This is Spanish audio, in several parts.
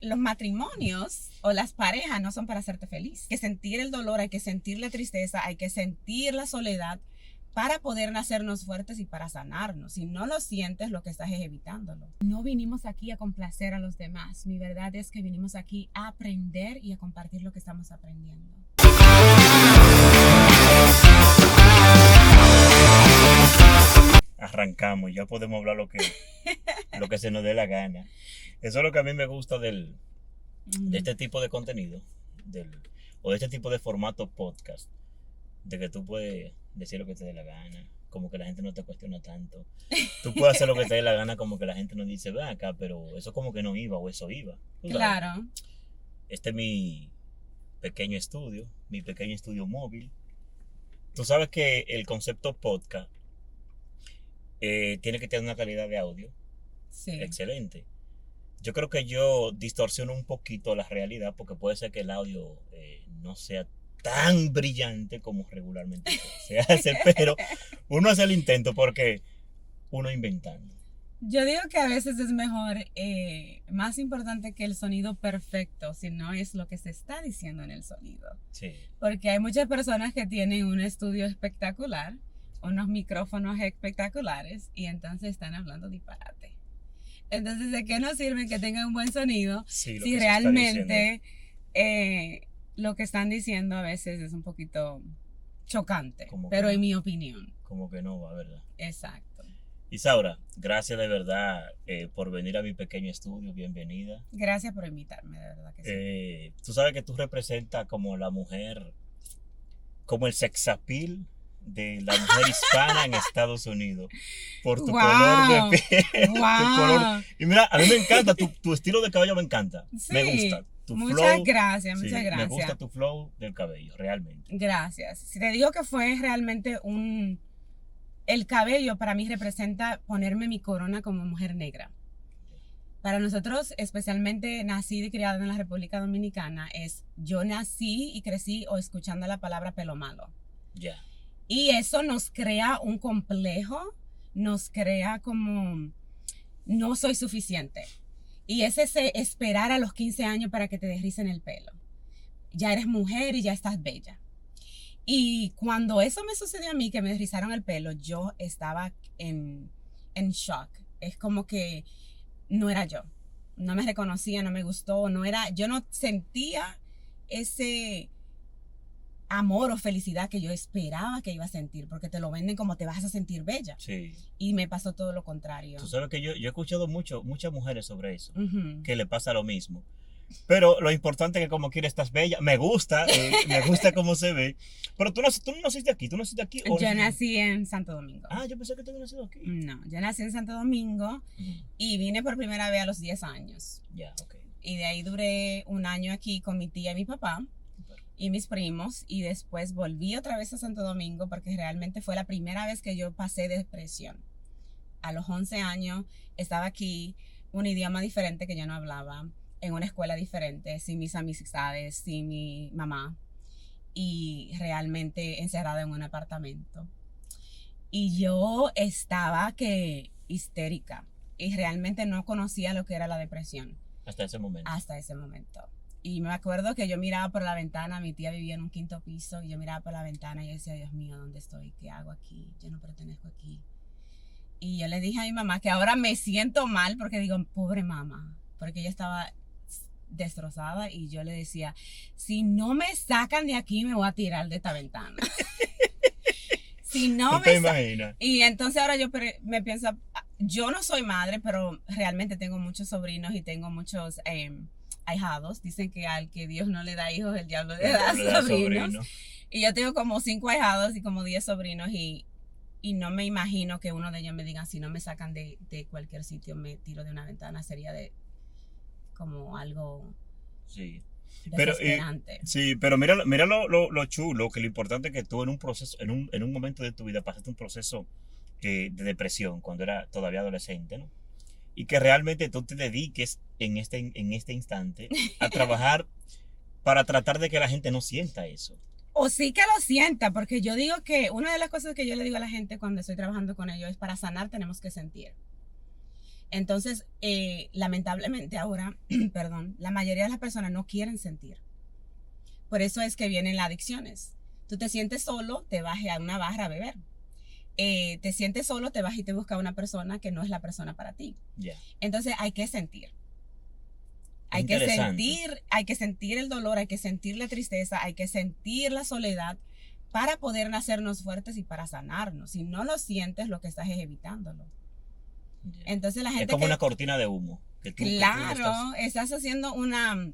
Los matrimonios o las parejas no son para hacerte feliz. Hay que sentir el dolor, hay que sentir la tristeza, hay que sentir la soledad para poder hacernos fuertes y para sanarnos. Si no lo sientes, lo que estás es evitándolo. No vinimos aquí a complacer a los demás. Mi verdad es que vinimos aquí a aprender y a compartir lo que estamos aprendiendo. Arrancamos, ya podemos hablar lo que se nos dé la gana. Eso es lo que a mí me gusta de este tipo de contenido, o de este tipo de formato podcast, de que tú puedes decir lo que te dé la gana, como que la gente no te cuestiona tanto. Tú puedes hacer lo que te dé la gana, como que la gente no dice, ve acá, pero eso como que no iba, o eso iba. Claro. Este es mi pequeño estudio móvil. Tú sabes que el concepto podcast tiene que tener una calidad de audio excelente. Yo creo que yo distorsiono un poquito la realidad porque puede ser que el audio no sea tan brillante como regularmente se hace, pero uno hace el intento porque uno inventando. Yo digo que a veces es mejor, más importante que el sonido perfecto, si no es lo que se está diciendo en el sonido. Sí. Porque hay muchas personas que tienen un estudio espectacular, unos micrófonos espectaculares y entonces están hablando disparate. Entonces, ¿de qué nos sirve que tengan un buen sonido si realmente lo que están diciendo a veces es un poquito chocante? Pero en mi opinión. Como que no va, ¿verdad? Exacto. Isaura, gracias de verdad por venir a mi pequeño estudio, bienvenida. Gracias por invitarme, de verdad que sí. Tú sabes que tú representas como la mujer, como el sex appeal de la mujer hispana en Estados Unidos por tu color de piel. Wow. Tu color. Y mira, a mí me encanta tu estilo de cabello, me encanta. Sí, me gusta tu muchas flow. Gracias, Sí, muchas gracias. Me gusta tu flow del cabello, realmente. Gracias. Si te digo que fue realmente el cabello para mí representa ponerme mi corona como mujer negra. Para nosotros, especialmente nacida y criada en la República Dominicana, yo nací y crecí escuchando la palabra pelo malo. Ya. Y eso nos crea un complejo, nos crea como no soy suficiente. Y es ese esperar a los 15 años para que te desricen el pelo. Ya eres mujer y ya estás bella. Y cuando eso me sucedió a mí, que me desrizaron el pelo, yo estaba en shock. Es como que no era yo. No me reconocía, no me gustó, yo no sentía ese amor o felicidad que yo esperaba que iba a sentir, porque te lo venden como te vas a sentir bella. Sí. Y me pasó todo lo contrario. Tú sabes que yo he escuchado muchas mujeres sobre eso, que le pasa lo mismo. Pero lo importante es que como quiera estás bella. Me gusta cómo se ve. Pero tú no naciste aquí, Yo nací en Santo Domingo. Ah, yo pensé que tú habías nacido aquí. No, yo nací en Santo Domingo y vine por primera vez a los 10 años. Ya, ok. Y de ahí duré un año aquí con mi tía y mi papá y mis primos, y después volví otra vez a Santo Domingo porque realmente fue la primera vez que yo pasé depresión. A los 11 años estaba aquí, un idioma diferente que yo no hablaba, en una escuela diferente, sin mis amistades, sin mi mamá, y realmente encerrada en un apartamento. Y yo estaba histérica y realmente no conocía lo que era la depresión. Hasta ese momento. Y me acuerdo que yo miraba por la ventana, mi tía vivía en un 5º piso, y yo miraba por la ventana y yo decía, Dios mío, ¿dónde estoy? ¿Qué hago aquí? Yo no pertenezco aquí. Y yo le dije a mi mamá que ahora me siento mal porque digo, pobre mamá, porque ella estaba destrozada, y yo le decía, si no me sacan de aquí me voy a tirar de esta ventana. Si no te imaginas. Y entonces ahora yo me pienso, yo no soy madre, pero realmente tengo muchos sobrinos y tengo muchos ahijados. Dicen que al que Dios no le da hijos, el diablo le da sobrinos. Y yo tengo como 5 ahijados y como 10 sobrinos, y no me imagino que uno de ellos me diga, si no me sacan de cualquier sitio, me tiro de una ventana. Sería como algo desesperante. Pero mira lo chulo, que lo importante es que tú en un proceso, en un momento de tu vida pasaste un proceso de depresión cuando era todavía adolescente, ¿no? Y que realmente tú te dediques en este instante a trabajar para tratar de que la gente no sienta eso. O sí que lo sienta, porque yo digo que una de las cosas que yo le digo a la gente cuando estoy trabajando con ellos es, para sanar tenemos que sentir. Entonces, lamentablemente ahora, perdón, la mayoría de las personas no quieren sentir. Por eso es que vienen las adicciones. Tú te sientes solo, te vas a una barra a beber. Te sientes solo, te vas y te buscas a una persona que no es la persona para ti. Ya. Entonces hay que sentir. Hay que sentir el dolor, hay que sentir la tristeza, hay que sentir la soledad para poder hacernos fuertes y para sanarnos. Si no lo sientes, lo que estás es evitándolo. Ya. Entonces la gente es como una cortina de humo. Claro, estás haciendo una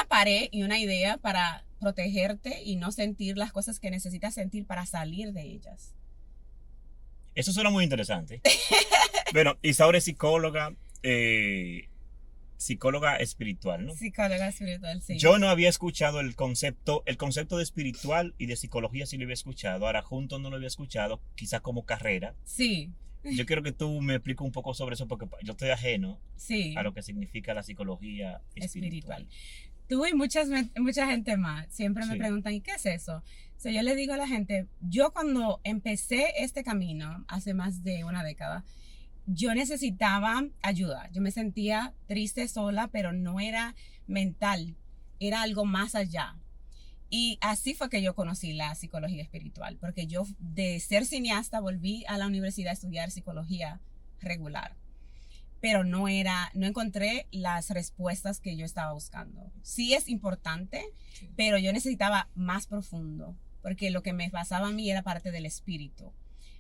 pared y una idea para protegerte y no sentir las cosas que necesitas sentir para salir de ellas. Eso suena muy interesante. Bueno, Isaura es psicóloga, psicóloga espiritual, ¿no? Psicóloga espiritual, sí. Yo no había escuchado el concepto de espiritual y de psicología sí lo había escuchado. Ahora juntos no lo había escuchado, quizás como carrera. Sí. Yo quiero que tú me expliques un poco sobre eso porque yo estoy ajeno sí. a lo que significa la psicología espiritual. Tú y mucha gente más siempre me preguntan, ¿y qué es eso? Yo le digo a la gente, yo cuando empecé este camino hace más de una década, yo necesitaba ayuda. Yo me sentía triste, sola, pero no era mental, era algo más allá. Y así fue que yo conocí la psicología espiritual, porque yo de ser cineasta volví a la universidad a estudiar psicología regular. Pero no encontré las respuestas que yo estaba buscando. Sí es importante, pero yo necesitaba más profundo, porque lo que me pasaba a mí era parte del espíritu.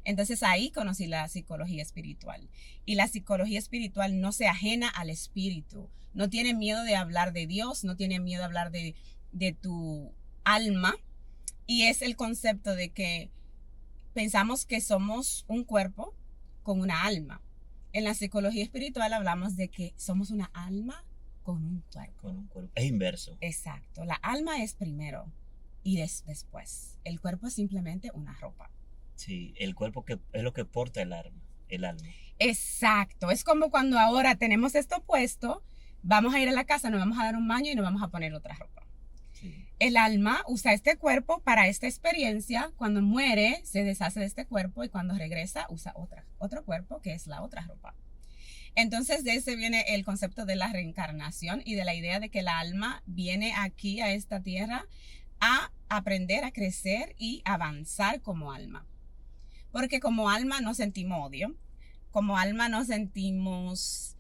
Entonces ahí conocí la psicología espiritual. Y la psicología espiritual no se ajena al espíritu. No tiene miedo de hablar de Dios, no tiene miedo de hablar de tu alma. Y es el concepto de que pensamos que somos un cuerpo con una alma. En la psicología espiritual hablamos de que somos una alma con un cuerpo. Con un cuerpo. Es inverso. Exacto. La alma es primero y después. El cuerpo es simplemente una ropa. Sí, el cuerpo que es lo que porta el alma. Exacto. Es como cuando ahora tenemos esto puesto, vamos a ir a la casa, nos vamos a dar un baño y nos vamos a poner otra ropa. Sí. El alma usa este cuerpo para esta experiencia. Cuando muere, se deshace de este cuerpo y cuando regresa, usa otro cuerpo que es la otra ropa. Entonces, de ese viene el concepto de la reencarnación y de la idea de que el alma viene aquí a esta tierra a aprender a crecer y avanzar como alma. Porque como alma no sentimos odio, como alma no sentimos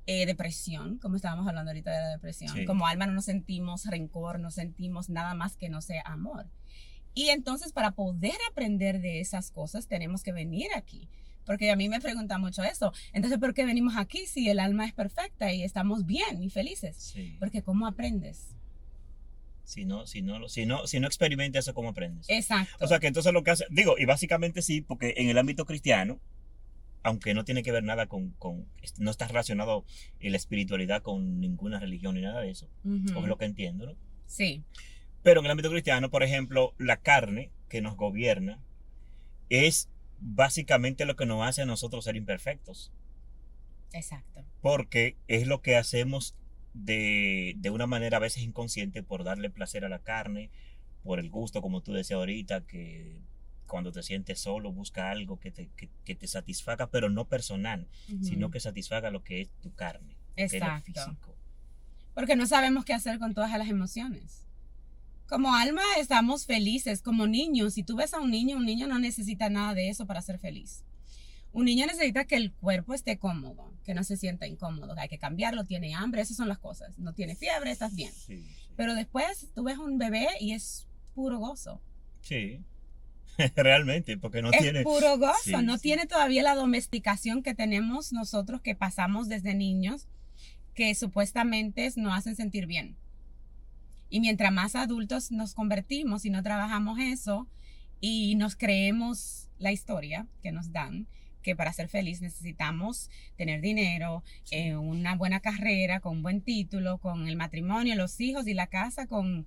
depresión, como estábamos hablando ahorita de la depresión. Sí. Como alma no nos sentimos rencor, no sentimos nada más que no sea amor. Y entonces para poder aprender de esas cosas tenemos que venir aquí. Porque a mí me preguntan mucho eso. Entonces, ¿por qué venimos aquí si el alma es perfecta y estamos bien y felices? Sí. Porque ¿cómo aprendes? Si no experimentas eso, ¿cómo aprendes? Exacto. O sea, que entonces lo que hace, y básicamente sí, porque en el ámbito cristiano, aunque no tiene que ver nada no está relacionado la espiritualidad con ninguna religión ni nada de eso, o es lo que entiendo, ¿no? Sí. Pero en el ámbito cristiano, por ejemplo, la carne que nos gobierna es básicamente lo que nos hace a nosotros ser imperfectos. Exacto. Porque es lo que hacemos de una manera a veces inconsciente por darle placer a la carne, por el gusto, como tú decías ahorita, que cuando te sientes solo busca algo que te satisfaga, pero no personal, sino que satisfaga lo que es tu carne. Exacto. Que es lo físico. Porque no sabemos qué hacer con todas las emociones. Como alma estamos felices, como niños. Si tú ves a un niño no necesita nada de eso para ser feliz. Un niño necesita que el cuerpo esté cómodo, que no se sienta incómodo. Hay que cambiarlo, tiene hambre, esas son las cosas. No tiene fiebre, estás bien. Sí. Pero después tú ves un bebé y es puro gozo. Sí. Realmente, porque no tiene... Es puro gozo, no tiene todavía la domesticación que tenemos nosotros que pasamos desde niños, que supuestamente nos hacen sentir bien. Y mientras más adultos nos convertimos y no trabajamos eso y nos creemos la historia que nos dan, que para ser feliz necesitamos tener dinero, una buena carrera, con un buen título, con el matrimonio, los hijos y la casa, con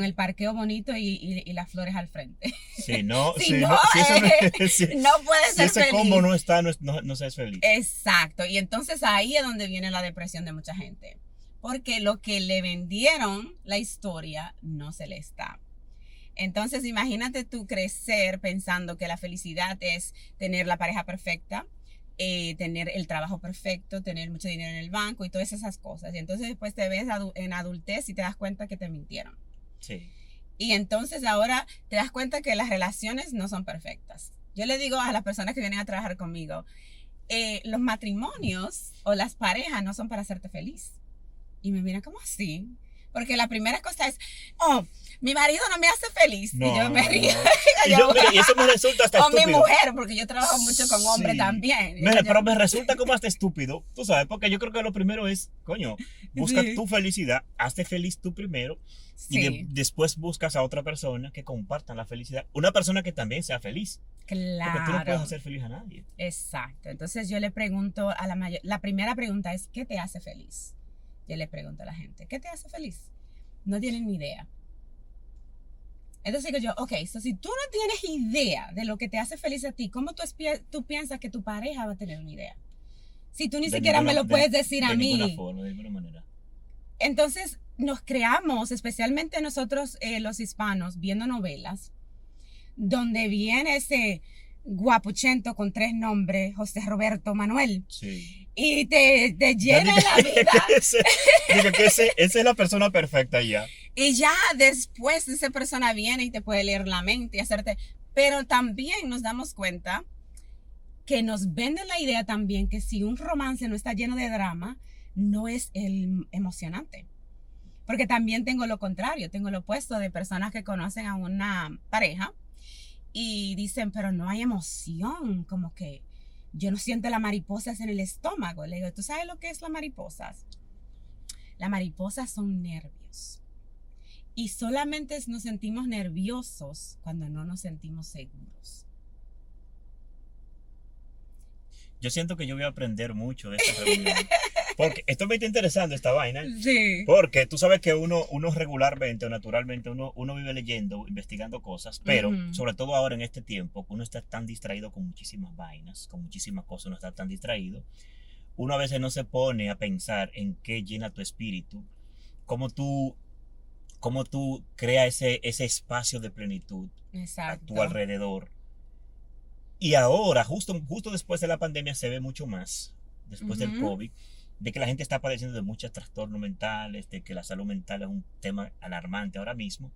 el parqueo bonito y las flores al frente. Sí, no, si no puedes ser feliz. Si ese combo no está, no se es feliz. Exacto, y entonces ahí es donde viene la depresión de mucha gente. Porque lo que le vendieron la historia no se le está. Entonces imagínate tú crecer pensando que la felicidad es tener la pareja perfecta, tener el trabajo perfecto, tener mucho dinero en el banco y todas esas cosas. Y entonces después te ves en adultez y te das cuenta que te mintieron. Sí. Y entonces ahora te das cuenta que las relaciones no son perfectas. Yo le digo a las personas que vienen a trabajar conmigo, los matrimonios o las parejas no son para hacerte feliz. Y me miran como así. Porque la primera cosa es, oh, mi marido no me hace feliz. No, y yo me río. Y eso me resulta hasta o estúpido. mi mujer, porque yo trabajo mucho con hombres también. Pero me resulta como hasta estúpido, tú sabes, porque yo creo que lo primero es, coño, busca tu felicidad, hazte feliz tú primero y después buscas a otra persona que compartan la felicidad. Una persona que también sea feliz. Claro. Porque tú no puedes hacer feliz a nadie. Exacto. Entonces yo le pregunto a la primera pregunta es, ¿qué te hace feliz? Yo le pregunto a la gente, ¿qué te hace feliz? No tienen ni idea. Entonces digo yo, ok, si tú no tienes idea de lo que te hace feliz a ti, ¿cómo tú piensas que tu pareja va a tener una idea? Si tú ni siquiera me lo puedes decir a mí. De ninguna forma, de ninguna manera. Entonces nos creamos, especialmente nosotros los hispanos, viendo novelas, donde viene ese guapuchento con 3 nombres, José Roberto Manuel. Sí. Y te llena la vida. Digo que esa es la persona perfecta ya. Y ya después esa persona viene y te puede leer la mente y hacerte... Pero también nos damos cuenta que nos venden la idea también que si un romance no está lleno de drama, no es el emocionante. Porque también tengo lo contrario, tengo lo opuesto de personas que conocen a una pareja y dicen, pero no hay emoción, como que yo no siento las mariposas en el estómago. Le digo, ¿tú sabes lo que es las mariposas? Las mariposas son nervios. Y solamente nos sentimos nerviosos cuando no nos sentimos seguros. Yo siento que yo voy a aprender mucho de esta reunión. Porque esto me está interesando, esta vaina. Sí. Porque tú sabes que uno regularmente o naturalmente uno vive leyendo, investigando cosas, pero sobre todo ahora en este tiempo, uno está tan distraído con muchísimas vainas, con muchísimas cosas, uno está tan distraído. Uno a veces no se pone a pensar en qué llena tu espíritu, cómo tú creas ese espacio de plenitud. Exacto. A tu alrededor. Y ahora, justo después de la pandemia, se ve mucho más, después del COVID, de que la gente está padeciendo de muchos trastornos mentales, de que la salud mental es un tema alarmante ahora mismo,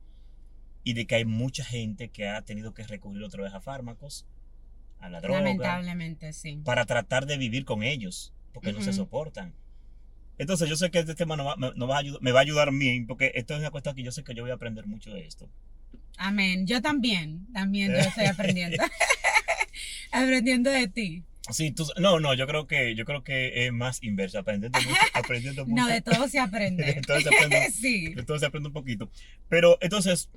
y de que hay mucha gente que ha tenido que recurrir otra vez a fármacos, a la droga. Lamentablemente, sí. Para tratar de vivir con ellos, porque no se soportan. Entonces yo sé que este tema me va a ayudar a mí, porque esto es una cuestión que yo sé que yo voy a aprender mucho de esto. Amén. Yo también yo estoy aprendiendo. Aprendiendo de ti. Sí, yo creo que es más inverso, aprendiendo mucho. No, de todo se aprende. De todo se aprende un poquito. Pero entonces,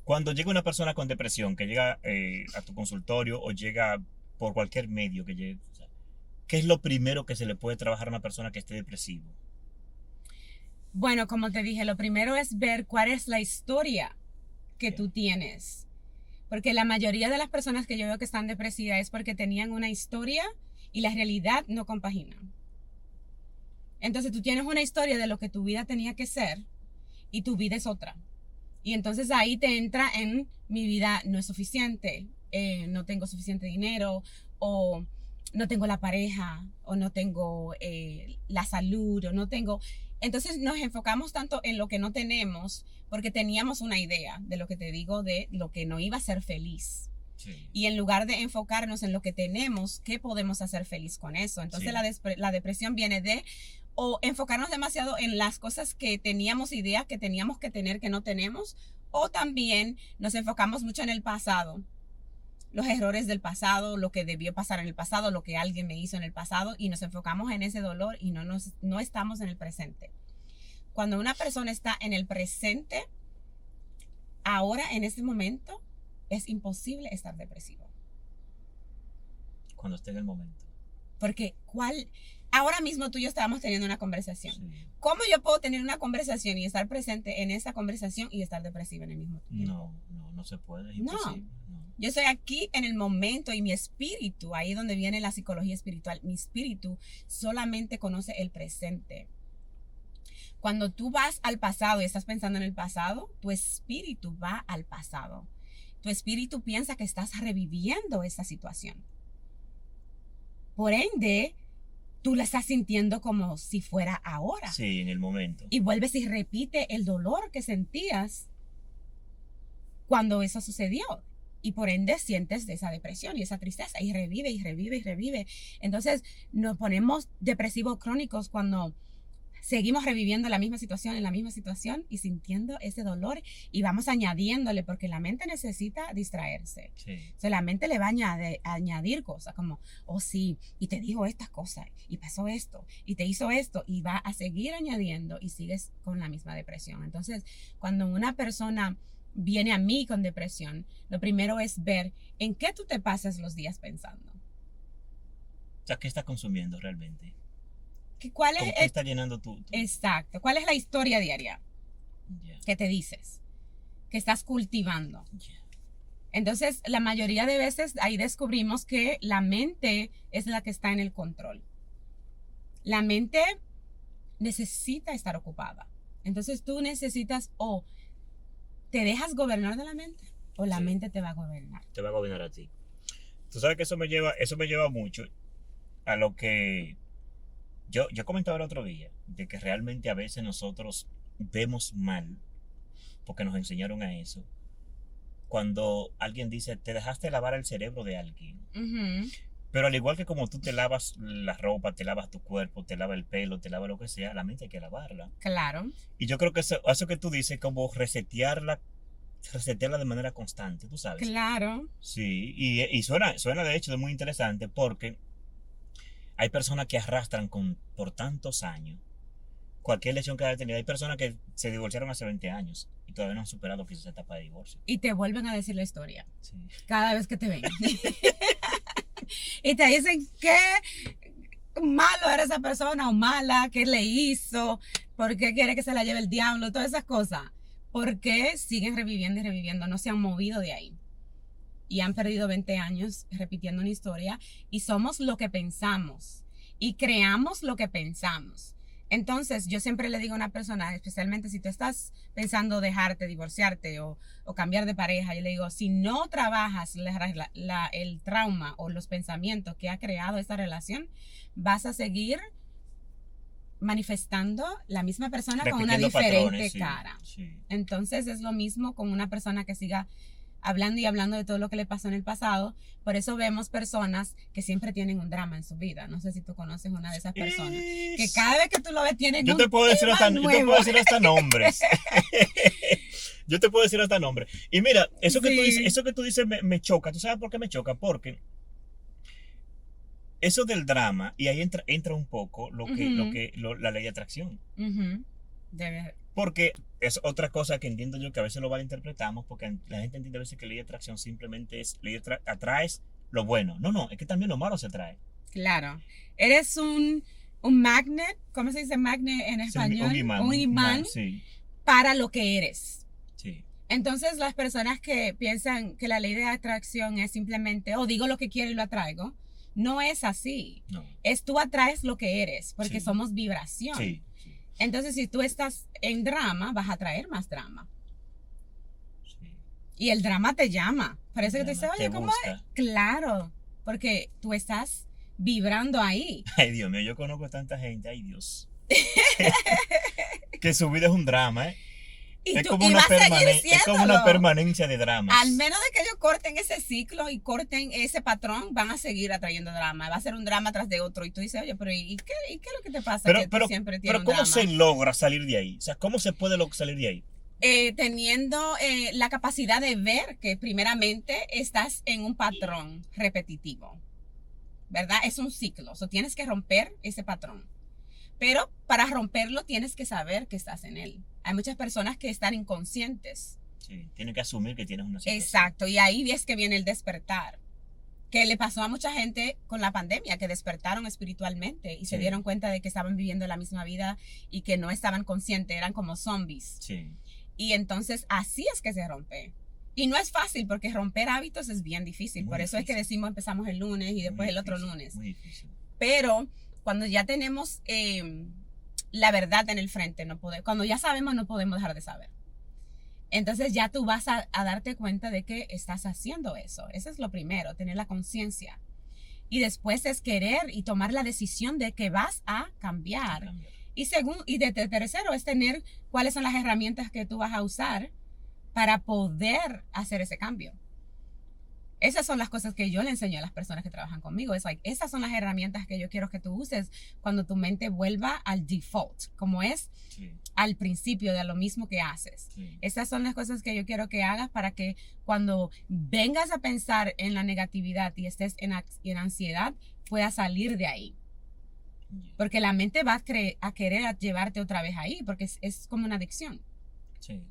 cuando llega una persona con depresión, que llega a tu consultorio o llega por cualquier medio que llegue, ¿qué es lo primero que se le puede trabajar a una persona que esté depresivo? Bueno, como te dije, lo primero es ver cuál es la historia que tú tienes. Porque la mayoría de las personas que yo veo que están depresivas es porque tenían una historia y la realidad no compaginan. Entonces tú tienes una historia de lo que tu vida tenía que ser y tu vida es otra. Y entonces ahí te entra en mi vida no es suficiente, no tengo suficiente dinero, o no tengo la pareja, o no tengo la salud, o no tengo... Entonces nos enfocamos tanto en lo que no tenemos porque teníamos una idea de lo que te digo, de lo que no iba a ser feliz. Sí. Y en lugar de enfocarnos en lo que tenemos, ¿qué podemos hacer feliz con eso? Entonces la depresión viene de o enfocarnos demasiado en las cosas que teníamos idea que teníamos que tener que no tenemos, o también nos enfocamos mucho en el pasado. Los errores del pasado, lo que debió pasar en el pasado, lo que alguien me hizo en el pasado, y nos enfocamos en ese dolor y no estamos en el presente. Cuando una persona está en el presente, ahora, en este momento, es imposible estar depresivo. Cuando esté en el momento. Porque ahora mismo tú y yo estábamos teniendo una conversación. Sí. ¿Cómo yo puedo tener una conversación y estar presente en esa conversación y estar depresiva en el mismo tiempo? No se puede, es imposible. No. Yo estoy aquí en el momento y mi espíritu, ahí donde viene la psicología espiritual, mi espíritu solamente conoce el presente. Cuando tú vas al pasado y estás pensando en el pasado, tu espíritu va al pasado. Tu espíritu piensa que estás reviviendo esa situación. Por ende, tú la estás sintiendo como si fuera ahora. Sí, en el momento. Y vuelves y repite el dolor que sentías cuando eso sucedió. Y por ende sientes esa depresión y esa tristeza y revive y revive y revive. Entonces nos ponemos depresivos crónicos cuando seguimos reviviendo la misma situación en la misma situación y sintiendo ese dolor y vamos añadiéndole porque la mente necesita distraerse. Sí. O sea, la mente le va a añadir cosas como, oh sí, y te dijo estas cosas y pasó esto y te hizo esto y va a seguir añadiendo y sigues con la misma depresión. Entonces, cuando una persona viene a mí con depresión, lo primero es ver en qué tú te pasas los días pensando. O sea, ¿qué estás consumiendo realmente? ¿Cuál ¿Con es qué está llenando tu... Exacto. ¿Cuál es la historia diaria Yeah, que te dices? Que estás cultivando. yeah. Entonces, la mayoría de veces ahí descubrimos que la mente es la que está en el control. La mente necesita estar ocupada. Entonces, tú necesitas o te dejas gobernar de la mente o la Sí. mente te va a gobernar. Te va a gobernar a ti. Tú sabes que eso me lleva mucho a lo que yo comentaba el otro día, de que realmente a veces nosotros vemos mal, porque nos enseñaron a eso, cuando alguien dice, te dejaste lavar el cerebro de alguien. Uh-huh. Pero al igual que como tú te lavas la ropa, te lavas tu cuerpo, te lavas el pelo, te lavas lo que sea, la mente hay que lavarla. Claro. Y yo creo que eso que tú dices, como resetearla de manera constante, tú sabes. Claro. Sí, y suena de hecho de muy interesante porque hay personas que arrastran por tantos años cualquier lesión que haya tenido. Hay personas que se divorciaron hace 20 años y todavía no han superado quizás esa etapa de divorcio. Y te vuelven a decir la historia Sí. cada vez que te ven. Y te dicen qué malo era esa persona o mala, qué le hizo, por qué quiere que se la lleve el diablo, todas esas cosas. Porque siguen reviviendo y reviviendo, no se han movido de ahí. Y han perdido 20 años repitiendo una historia y somos lo que pensamos y creamos lo que pensamos. Entonces, yo siempre le digo a una persona, especialmente si tú estás pensando dejarte, divorciarte o cambiar de pareja, yo le digo, si no trabajas el trauma o los pensamientos que ha creado esta relación, vas a seguir manifestando la misma persona con una Repitiendo diferente patrones, sí, cara. sí. Entonces, es lo mismo con una persona que siga hablando y hablando de todo lo que le pasó en el pasado. Por eso vemos personas que siempre tienen un drama en su vida. No sé si tú conoces una de esas personas. Que cada vez que tú lo ves tienen Yo un te puedo decir tema hasta, yo te nuevo. puedo decir hasta nombres. Yo te puedo decir hasta nombres. Y mira, eso que tú dices me choca. ¿Tú sabes por qué me choca? Porque eso del drama, y ahí entra un poco la ley de atracción. Uh-huh. Debe. Porque es otra cosa que entiendo yo que a veces lo malinterpretamos, porque la gente entiende a veces que ley de atracción simplemente es atraes lo bueno. No, es que también lo malo se atrae. Claro. Eres un magnet, ¿cómo se dice magnet en español? Un imán, sí, para lo que eres. Sí. Entonces las personas que piensan que la ley de atracción es simplemente, digo lo que quiero y lo atraigo, no es así. No. Es tú atraes lo que eres, porque Sí. somos vibración. Sí. Entonces, si tú estás en drama, vas a traer más drama. Sí. Y el drama te llama. Por eso que te dice, oye, ¿cómo es? Busca. Claro, porque tú estás vibrando ahí. Ay, Dios mío, yo conozco a tanta gente, ay Dios. Que su vida es un drama, ¿eh? Y Es tú como y una vas a seguir es como una siéndolo. permanencia de dramas. Al menos de que ellos corten ese ciclo y corten ese patrón, van a seguir atrayendo drama. Va a ser un drama tras de otro. Y tú dices, oye, pero ¿y qué es lo que te pasa? Que tú siempre tienes pero un ¿cómo drama? se logra salir de ahí? O sea, ¿cómo se puede salir de ahí? Teniendo la capacidad de ver que primeramente estás en un patrón repetitivo, ¿verdad? Es un ciclo, tienes que romper ese patrón. Pero para romperlo tienes que saber que estás en él. Hay muchas personas que están inconscientes. Sí, tienes que asumir que tienes una situación. Exacto, y ahí es que viene el despertar. Que le pasó a mucha gente con la pandemia, que despertaron espiritualmente y se dieron cuenta de que estaban viviendo la misma vida y que no estaban conscientes, eran como zombies. Sí. Y entonces así es que se rompe. Y no es fácil porque romper hábitos es bien difícil. Muy Por eso difícil. Es que decimos empezamos el lunes y después el otro lunes. Muy difícil. Pero cuando ya tenemos la verdad en el frente, cuando ya sabemos no podemos dejar de saber. Entonces ya tú vas a darte cuenta de que estás haciendo eso. Eso es lo primero, tener la conciencia. Y después es querer y tomar la decisión de que vas a cambiar. Y de tercero es tener cuáles son las herramientas que tú vas a usar para poder hacer ese cambio. Esas son las cosas que yo le enseño a las personas que trabajan conmigo. Esas son las herramientas que yo quiero que tú uses cuando tu mente vuelva al default, como es al principio de lo mismo que haces. Esas son las cosas que yo quiero que hagas para que cuando vengas a pensar en la negatividad y estés en ansiedad, puedas salir de ahí. Porque la mente va a querer llevarte otra vez ahí, porque es como una adicción. Sí.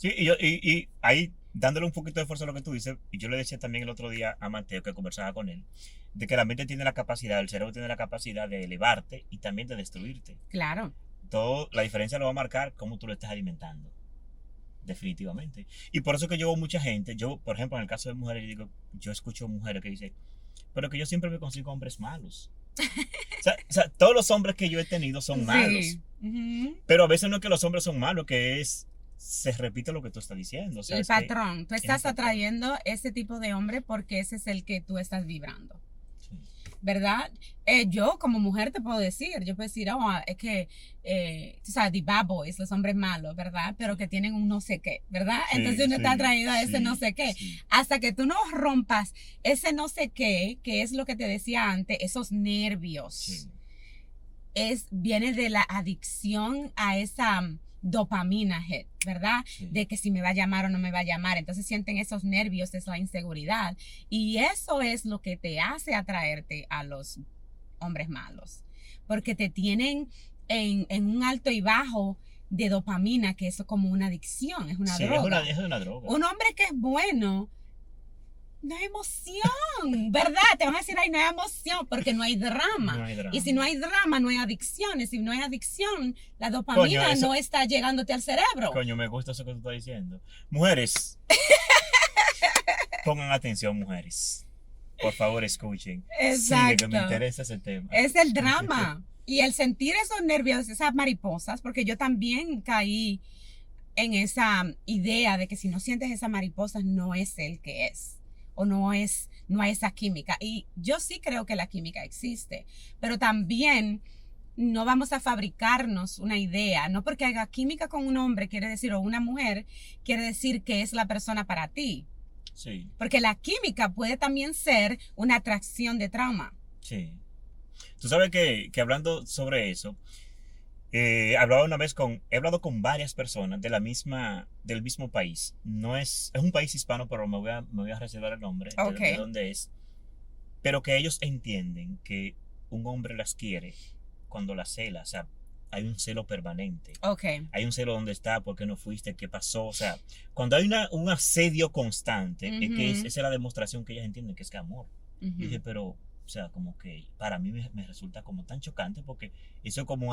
Y ahí, dándole un poquito de fuerza a lo que tú dices, y yo le decía también el otro día a Mateo, que conversaba con él, de que la mente tiene la capacidad, el cerebro tiene la capacidad de elevarte y también de destruirte. Claro. La diferencia lo va a marcar cómo tú lo estás alimentando. Definitivamente. Y por eso que yo veo mucha gente, por ejemplo, en el caso de mujeres, yo escucho mujeres que dicen, pero que yo siempre me consigo hombres malos. O sea, todos los hombres que yo he tenido son malos. Pero a veces no es que los hombres son malos, se repite lo que tú estás diciendo. O sea, el patrón. Tú estás atrayendo ese tipo de hombre porque ese es el que tú estás vibrando. Sí. ¿Verdad? Yo como mujer te puedo decir, es que, tú sabes, the bad boys, los hombres malos, ¿verdad? Pero que tienen un no sé qué, ¿verdad? Sí, entonces uno está atraído a ese no sé qué. Sí. Hasta que tú no rompas ese no sé qué, que es lo que te decía antes, esos nervios. Sí. Viene de la adicción a esa dopamina hit, ¿verdad? Sí. De que si me va a llamar o no me va a llamar. Entonces sienten esos nervios, esa inseguridad. Y eso es lo que te hace atraerte a los hombres malos. Porque te tienen en un alto y bajo de dopamina, que eso es como una adicción, es una droga. Es una droga. Un hombre que es bueno, no hay emoción, ¿verdad? Te van a decir, ay, no hay emoción, porque no hay drama. No hay drama. Y si no hay drama, no hay adicción. Y si no hay adicción, la dopamina no está llegándote al cerebro. Coño, me gusta eso que tú estás diciendo. Mujeres, pongan atención, mujeres. Por favor, escuchen. Exacto. Sí, que me interesa ese tema. Es el drama. Y el sentir esos nervios, esas mariposas, porque yo también caí en esa idea de que si no sientes esas mariposas, no es el que es. O no hay esa química. Y yo sí creo que la química existe, pero también no vamos a fabricarnos una idea. No porque haga química con un hombre, quiere decir, o una mujer, quiere decir que es la persona para ti. Sí. Porque la química puede también ser una atracción de trauma. Sí. Tú sabes que hablando sobre eso, he hablado con varias personas del mismo país. No es un país hispano, pero me voy a reservar el nombre de dónde es. Pero que ellos entienden que un hombre las quiere cuando las cela. O sea, hay un celo permanente. Hay un celo donde está, por qué no fuiste, qué pasó. O sea, cuando hay un asedio constante, es que esa es la demostración que ellas entienden que es que amor. Y dije, pero... O sea, como que para mí me resulta como tan chocante porque eso es como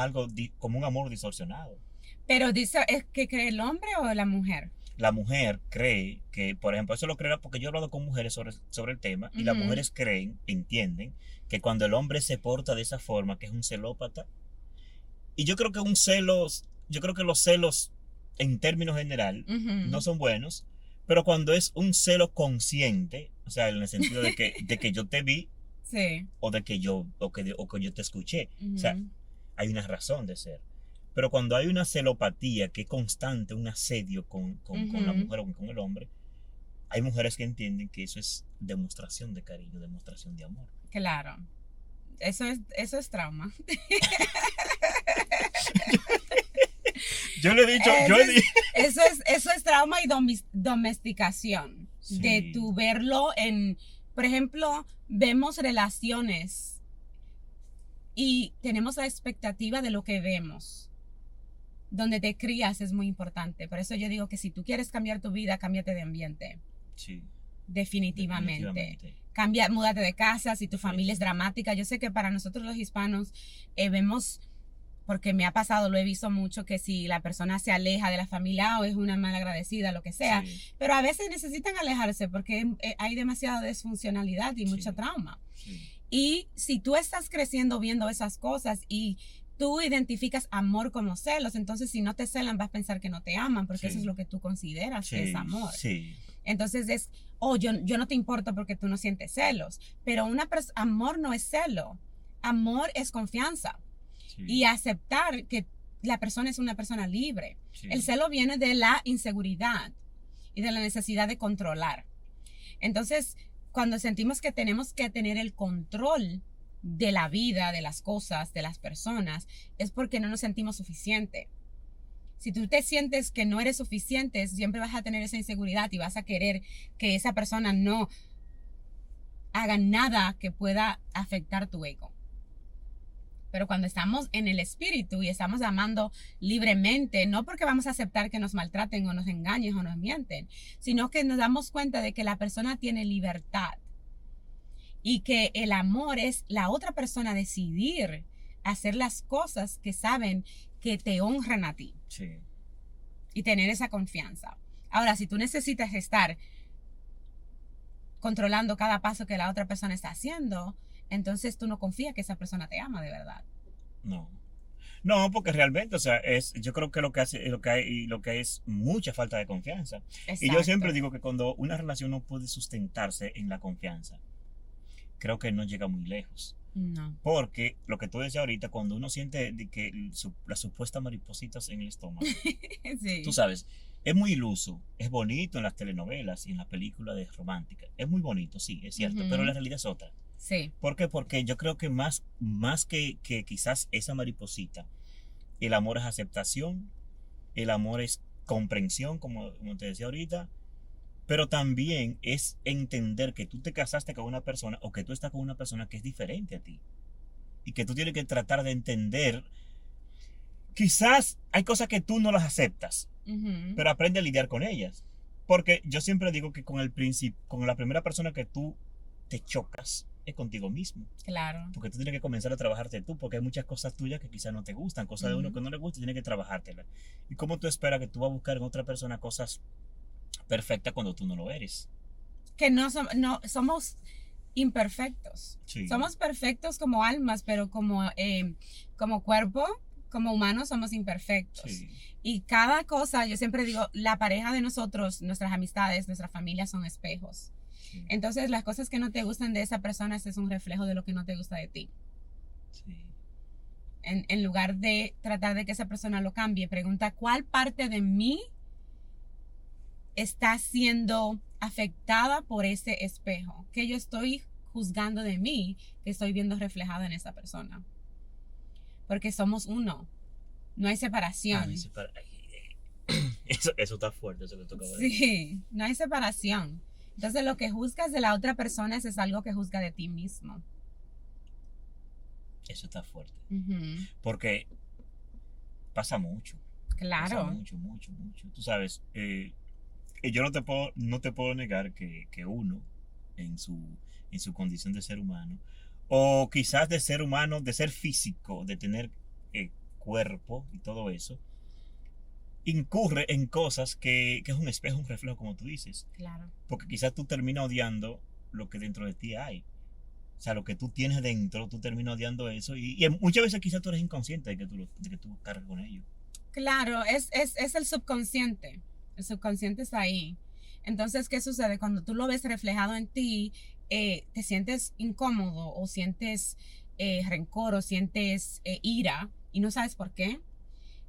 como un amor distorsionado. Pero dice, ¿es que cree el hombre o la mujer? La mujer cree que, por ejemplo, eso lo creo porque yo he hablado con mujeres sobre el tema y las mujeres entienden que cuando el hombre se porta de esa forma, que es un celópata, y yo creo que los celos en términos general no son buenos, pero cuando es un celo consciente, o sea, en el sentido de que yo te vi, sí. O de que yo te escuché. O sea, hay una razón de ser. Pero cuando hay una celopatía que es constante, un asedio con la mujer o con el hombre, hay mujeres que entienden que eso es demostración de cariño, demostración de amor. Claro. Eso es trauma. Yo le he dicho... Eso es trauma y domesticación. Sí. De tu verlo en... Por ejemplo, vemos relaciones y tenemos la expectativa de lo que vemos. Donde te crías es muy importante. Por eso yo digo que si tú quieres cambiar tu vida, cámbiate de ambiente. Sí. Definitivamente. Múdate de casa, si tu familia es dramática. Yo sé que para nosotros los hispanos vemos... Porque me ha pasado, lo he visto mucho, que si la persona se aleja de la familia o es una malagradecida, lo que sea, pero a veces necesitan alejarse porque hay demasiada disfuncionalidad y mucho trauma. Sí. Y si tú estás creciendo viendo esas cosas y tú identificas amor como celos, entonces si no te celan vas a pensar que no te aman porque eso es lo que tú consideras que es amor. Sí. Entonces es, oh, yo no te importo porque tú no sientes celos. Pero amor no es celo. Amor es confianza. Sí, Y aceptar que la persona es una persona libre. sí. El celo viene de la inseguridad y de la necesidad de controlar. Entonces, cuando sentimos que tenemos que tener el control de la vida, de las cosas, de las personas, es porque no nos sentimos suficiente. Si tú te sientes que no eres suficiente, siempre vas a tener esa inseguridad y vas a querer que esa persona no haga nada que pueda afectar tu ego. Pero cuando estamos en el espíritu y estamos amando libremente, no porque vamos a aceptar que nos maltraten o nos engañen o nos mienten, sino que nos damos cuenta de que la persona tiene libertad y que el amor es la otra persona decidir hacer las cosas que saben que te honran a ti. Sí. Y tener esa confianza. Ahora, si tú necesitas estar controlando cada paso que la otra persona está haciendo, entonces tú no confías que esa persona te ama de verdad. No. No, porque realmente, o sea, yo creo que lo que es mucha falta de confianza. Exacto. Y yo siempre digo que cuando una relación no puede sustentarse en la confianza, creo que no llega muy lejos. No. Porque lo que tú decías ahorita, cuando uno siente que las supuestas maripositas en el estómago, Sí. tú sabes, es muy iluso, es bonito en las telenovelas y en las películas de romántica. Es muy bonito, sí, es cierto, pero la realidad es otra. Sí. ¿Por qué? Porque yo creo que más que quizás esa mariposita, el amor es aceptación, el amor es comprensión, como te decía ahorita, pero también es entender que tú te casaste con una persona o que tú estás con una persona que es diferente a ti. Y que tú tienes que tratar de entender. Quizás hay cosas que tú no las aceptas, pero aprende a lidiar con ellas. Porque yo siempre digo que con la primera persona que tú te chocas es contigo mismo. Claro. Porque tú tienes que comenzar a trabajarte tú, porque hay muchas cosas tuyas que quizás no te gustan, cosas de uno que no le gusta y tienes que trabajártelas. ¿Y cómo tú esperas que tú vas a buscar en otra persona cosas perfectas cuando tú no lo eres? Que no somos imperfectos. Sí. Somos perfectos como almas, pero como cuerpo, como humanos somos imperfectos. Sí. Y cada cosa, yo siempre digo, la pareja de nosotros, nuestras amistades, nuestra familia son espejos. Sí. Entonces, las cosas que no te gustan de esa persona es un reflejo de lo que no te gusta de ti. Sí. En lugar de tratar de que esa persona lo cambie, pregunta cuál parte de mí está siendo afectada por ese espejo, que yo estoy juzgando de mí, que estoy viendo reflejado en esa persona. Porque somos uno, no hay separación. Eso está fuerte, eso que toca ver. Sí, no hay separación. Entonces lo que juzgas de la otra persona es algo que juzga de ti mismo. Eso está fuerte. Porque pasa mucho. Claro. Pasa mucho, mucho, mucho. Tú sabes, yo no te puedo negar que uno, en su condición de ser humano, o quizás de ser humano, de ser físico, de tener cuerpo y todo eso, incurre en cosas que es un espejo, un reflejo, como tú dices. Claro. Porque quizás tú terminas odiando lo que dentro de ti hay. O sea, lo que tú tienes dentro, tú terminas odiando eso. Y muchas veces quizás tú eres inconsciente de que tú cargas con ello. Claro, es el subconsciente. El subconsciente está ahí. Entonces, ¿qué sucede? Cuando tú lo ves reflejado en ti, te sientes incómodo o sientes rencor o sientes ira y no sabes por qué.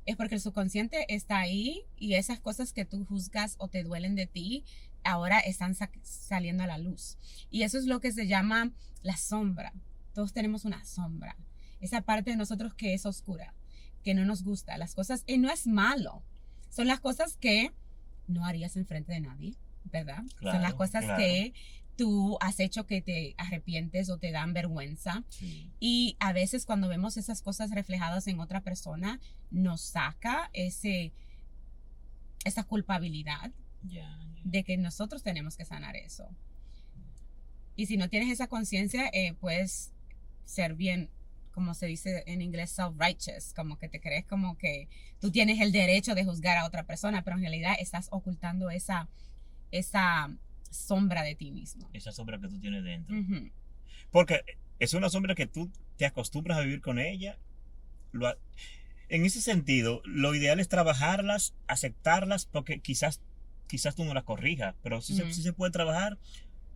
Es porque el subconsciente está ahí y esas cosas que tú juzgas o te duelen de ti ahora están saliendo a la luz. Y eso es lo que se llama la sombra. Todos tenemos una sombra. Esa parte de nosotros que es oscura, que no nos gusta. Las cosas, y no es malo. Son las cosas que no harías enfrente de nadie, ¿verdad? Claro, son las cosas claro. que tú has hecho que te arrepientes o te dan vergüenza. Sí. Y a veces cuando vemos esas cosas reflejadas en otra persona, nos saca esa culpabilidad de que nosotros tenemos que sanar eso. Y si no tienes esa conciencia, puedes ser bien, como se dice en inglés, self-righteous, como que te crees como que tú tienes el derecho de juzgar a otra persona, pero en realidad estás ocultando esa sombra de ti mismo. Esa sombra que tú tienes dentro. Porque es una sombra que tú te acostumbras a vivir con ella. En ese sentido, lo ideal es trabajarlas, aceptarlas, porque quizás quizás tú no la corrijas, pero sí, Ujú. sí se puede trabajar,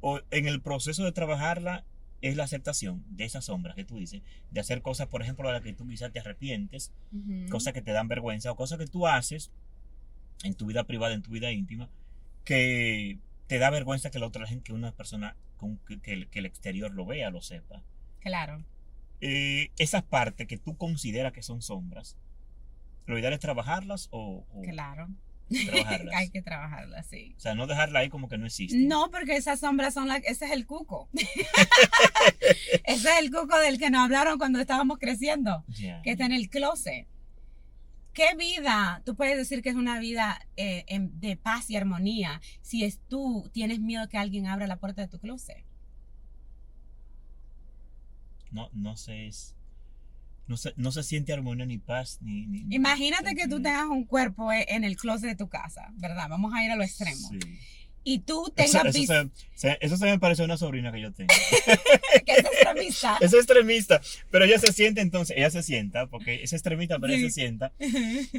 o en el proceso de trabajarla es la aceptación de esas sombras que tú dices, de hacer cosas, por ejemplo, de las que tú quizás te arrepientes, Ujú. cosas que te dan vergüenza o cosas que tú haces en tu vida privada, en tu vida íntima, que te da vergüenza que la otra gente, que una persona, que el exterior lo vea, lo sepa. Claro, Esas partes que tú consideras que son sombras, lo ideal es trabajarlas o claro. Hay trabajarlas. que trabajarla, sí. O sea, no dejarla ahí como que no existen. No, porque esas sombras son ese es el cuco. Ese es el cuco del que nos hablaron cuando estábamos creciendo, Ya, que está en ya. el closet. ¿Qué vida? Tú puedes decir que es una vida de paz y armonía si tú tienes miedo que alguien abra la puerta de tu closet. No, no se siente armonía ni paz ni Imagínate que tú tranquilidad. tengas un cuerpo en el closet de tu casa, ¿verdad? Vamos a ir a lo extremo. Sí. Y tú Eso, tengas eso, eso se me parece a una sobrina que yo tengo. que es extremista. Es extremista, pero ella se siente entonces, ella se sienta, porque es extremista, pero ella se Sí. sienta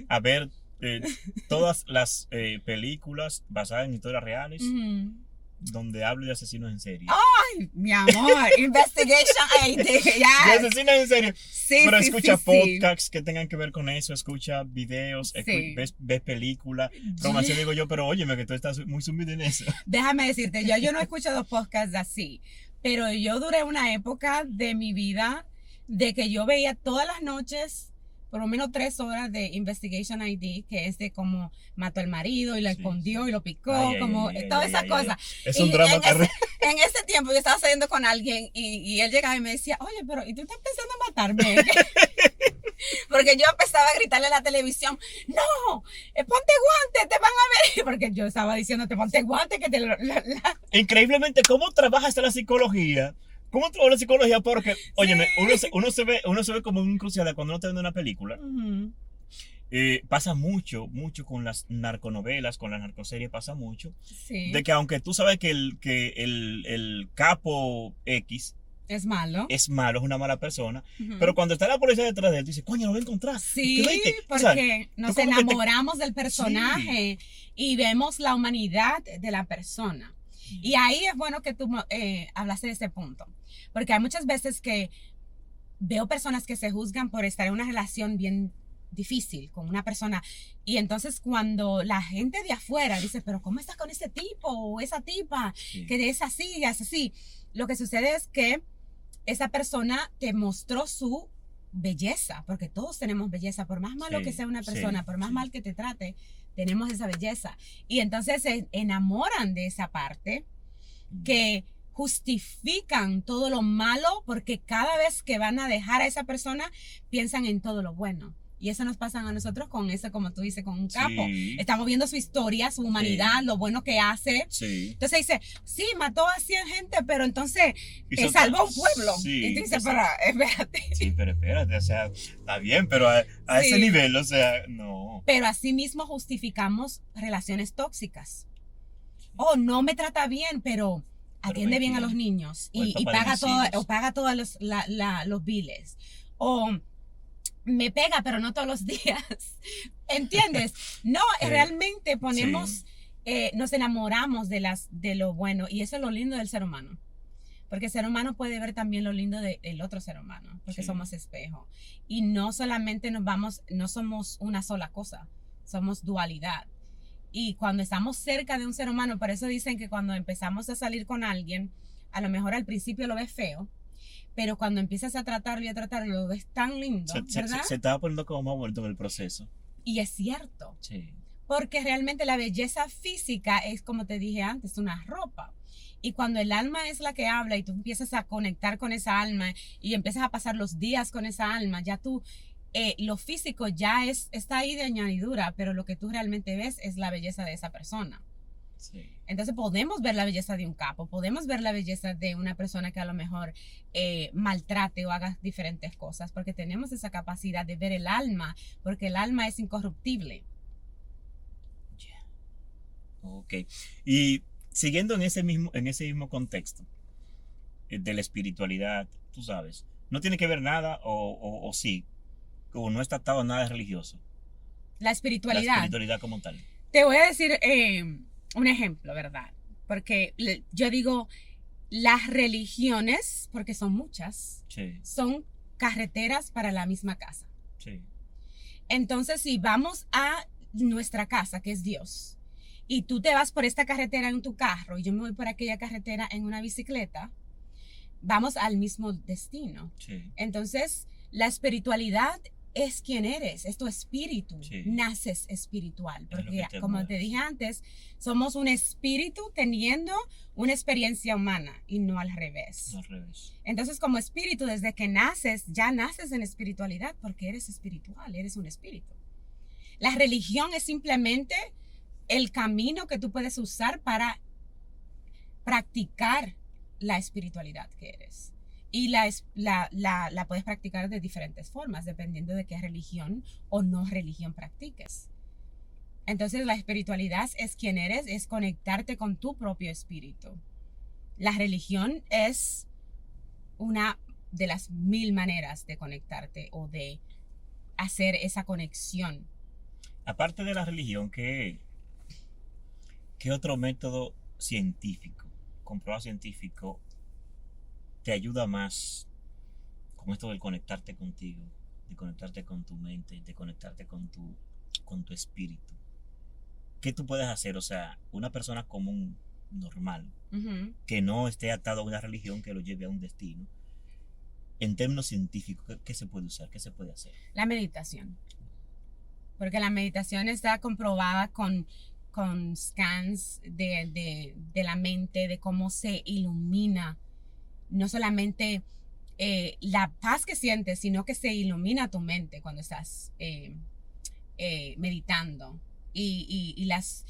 a ver todas las películas basadas en historias reales Ujú. donde hablo de asesinos en serie. Ay, mi amor, Investigation AD, De yes. asesinos en serie. Sí, Pero sí, escucha sí, sí. podcasts que tengan que ver con eso, escucha videos, Sí. ves películas. Programación digo yo, pero óyeme que tú estás muy sumido en eso. Déjame decirte, yo no he escuchado podcasts así, pero yo duré una época de mi vida de que yo veía todas las noches por lo menos 3 horas de Investigation ID, que es de cómo mató al marido y lo Sí, escondió sí. y lo picó, Ay, ay, como ay, ay, todas ay, esas ay, cosas. Es Y un drama terrible. en ese tiempo yo estaba saliendo con alguien y él llegaba y me decía, oye, pero ¿y tú estás pensando en matarme? Porque yo empezaba a gritarle a la televisión, no, ponte guantes, te van a ver. Porque yo estaba diciéndote, ponte guantes, que te Increíblemente, ¿cómo trabaja esta la psicología? ¿Cómo trabaja la psicología? Porque, óyeme, uno se ve como un crucial cuando uno está viendo una película. Ujú. Pasa mucho con las narconovelas, con las narcoseries, pasa mucho. Sí, De que aunque tú sabes que el capo X es malo. es malo, es una mala persona, Ujú. pero cuando está la policía detrás de él, tú dices, coño, lo voy a encontrar. Sí, ¿Qué o sea, porque nos tú como que te- enamoramos del personaje y vemos la humanidad de la persona. Y ahí es bueno que tú hablaste de ese punto, porque hay muchas veces que veo personas que se juzgan por estar en una relación bien difícil con una persona y entonces cuando la gente de afuera dice, pero ¿cómo estás con ese tipo o esa tipa Sí. que es así, es así? Lo que sucede es que esa persona te mostró su belleza, porque todos tenemos belleza, por más malo Sí, que sea una sí, persona, por más sí. mal que te trate, tenemos esa belleza. Y entonces se enamoran de esa parte que justifican todo lo malo porque cada vez que van a dejar a esa persona piensan en todo lo bueno. Y eso nos pasa a nosotros con eso, como tú dices, con un capo. Sí. Estamos viendo su historia, su humanidad, Sí. lo bueno que hace. Sí. Entonces dice, sí, mató a 100 gente, pero entonces Hizo salvó un pueblo. Sí, Y tú dices, exacto. pero espérate. Sí, pero espérate, o sea, está bien, pero a Sí. ese nivel, o sea, no. Pero asimismo justificamos relaciones tóxicas. Oh, no me trata bien, pero atiende bien a los niños O el y papá de paga mis todo, hijos. o paga todos los biles. O me pega, pero no todos los días. ¿Entiendes? No, realmente ponemos, nos enamoramos de lo bueno y eso es lo lindo del ser humano. Porque el ser humano puede ver también lo lindo del otro ser humano, porque Sí. somos espejo. Y no solamente no somos una sola cosa, somos dualidad. Y cuando estamos cerca de un ser humano, por eso dicen que cuando empezamos a salir con alguien, a lo mejor al principio lo ves feo, pero cuando empiezas a tratarlo y a tratarlo, lo ves tan lindo, ¿verdad? Se estaba poniendo como más vuelto en el proceso. Y es cierto, Sí. porque realmente la belleza física es, como te dije antes, una ropa. Y cuando el alma es la que habla y tú empiezas a conectar con esa alma y empiezas a pasar los días con esa alma, ya tú, lo físico ya está ahí de añadidura, pero lo que tú realmente ves es la belleza de esa persona. Sí. Entonces podemos ver la belleza de un capo, podemos ver la belleza de una persona que a lo mejor maltrate o haga diferentes cosas, porque tenemos esa capacidad de ver el alma, porque el alma es incorruptible. Yeah. Ok. Y siguiendo en ese mismo contexto de la espiritualidad, tú sabes, no tiene que ver nada o sí, o no está atado a nada religioso. La La espiritualidad. espiritualidad como tal. Te voy a decir un ejemplo, ¿verdad? Porque yo digo, las religiones, porque son muchas, Sí, son carreteras para la misma casa. sí, Entonces, si vamos a nuestra casa, que es Dios, y tú te vas por esta carretera en tu carro y yo me voy por aquella carretera en una bicicleta, vamos al mismo destino. sí, Entonces, la espiritualidad es quien eres, es tu espíritu, sí. naces espiritual, Es lo porque que te como mueve, te dije sí. antes, somos un espíritu teniendo una experiencia humana y no al revés. No al revés. Entonces, como espíritu, desde que naces, ya naces en espiritualidad porque eres espiritual, eres un espíritu. La religión es simplemente el camino que tú puedes usar para practicar la espiritualidad que eres. Y la puedes practicar de diferentes formas, dependiendo de qué religión o no religión practiques. Entonces, la espiritualidad es quien eres, es conectarte con tu propio espíritu. La religión es una de las 1000 maneras de conectarte o de hacer esa conexión. Aparte de la religión, ¿qué otro método científico, comprobado científico, te ayuda más con esto del conectarte contigo, de conectarte con tu mente, de conectarte con tu espíritu? ¿Qué tú puedes hacer? O sea, una persona común, normal, que no esté atado a una religión que lo lleve a un destino, en términos científicos, ¿qué se puede usar? ¿Qué se puede hacer? La meditación. Porque la meditación está comprobada con scans de la mente, de cómo se ilumina, no solamente la paz que sientes, sino que se ilumina tu mente cuando estás meditando. Y las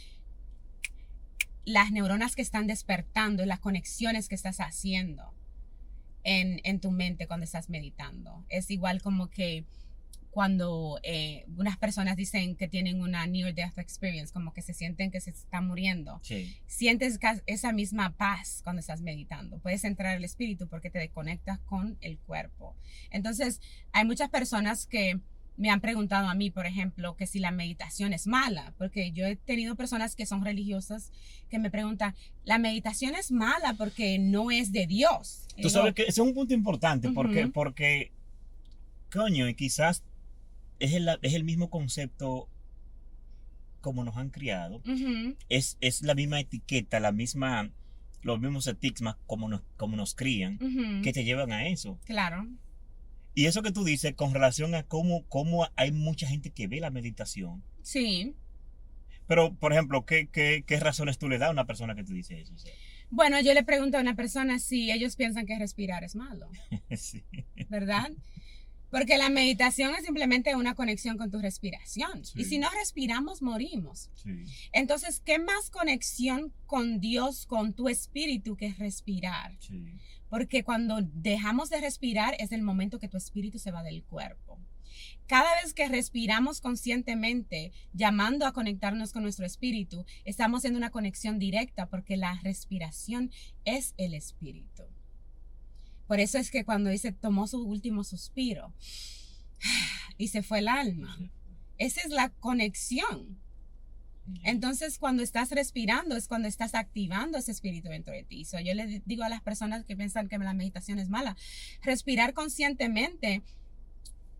neuronas que están despertando, las conexiones que estás haciendo en tu mente cuando estás meditando. Es igual como que cuando unas personas dicen que tienen una near death experience, como que se sienten que se están muriendo. Sí. Sientes esa misma paz cuando estás meditando. Puedes entrar al espíritu porque te desconectas con el cuerpo. Entonces, hay muchas personas que me han preguntado a mí, por ejemplo, que si la meditación es mala, porque yo he tenido personas que son religiosas que me preguntan, la meditación es mala porque no es de Dios. Tú sabes que ese es un punto importante, Ujú. porque coño, y quizás es el mismo concepto como nos han criado, Ujú. es la misma etiqueta, los mismos estigmas como nos crían, Ujú. que te llevan a eso. Claro. Y eso que tú dices con relación a cómo hay mucha gente que ve la meditación. Sí. Pero, por ejemplo, ¿qué razones tú le das a una persona que te dice eso? O sea, Bueno, yo le pregunto a una persona si ellos piensan que respirar es malo, sí, ¿verdad? Porque la meditación es simplemente una conexión con tu respiración. sí, Y si no respiramos, morimos. sí, Entonces, ¿qué más conexión con Dios, con tu espíritu que respirar? sí, Porque cuando dejamos de respirar es el momento que tu espíritu se va del cuerpo. Cada vez que respiramos conscientemente, llamando a conectarnos con nuestro espíritu, estamos haciendo una conexión directa porque la respiración es el espíritu. Por eso es que cuando dice tomó su último suspiro y se fue el alma, sí, esa es la conexión. Entonces, cuando estás respirando es cuando estás activando ese espíritu dentro de ti. Yo le digo a las personas que piensan que la meditación es mala, respirar conscientemente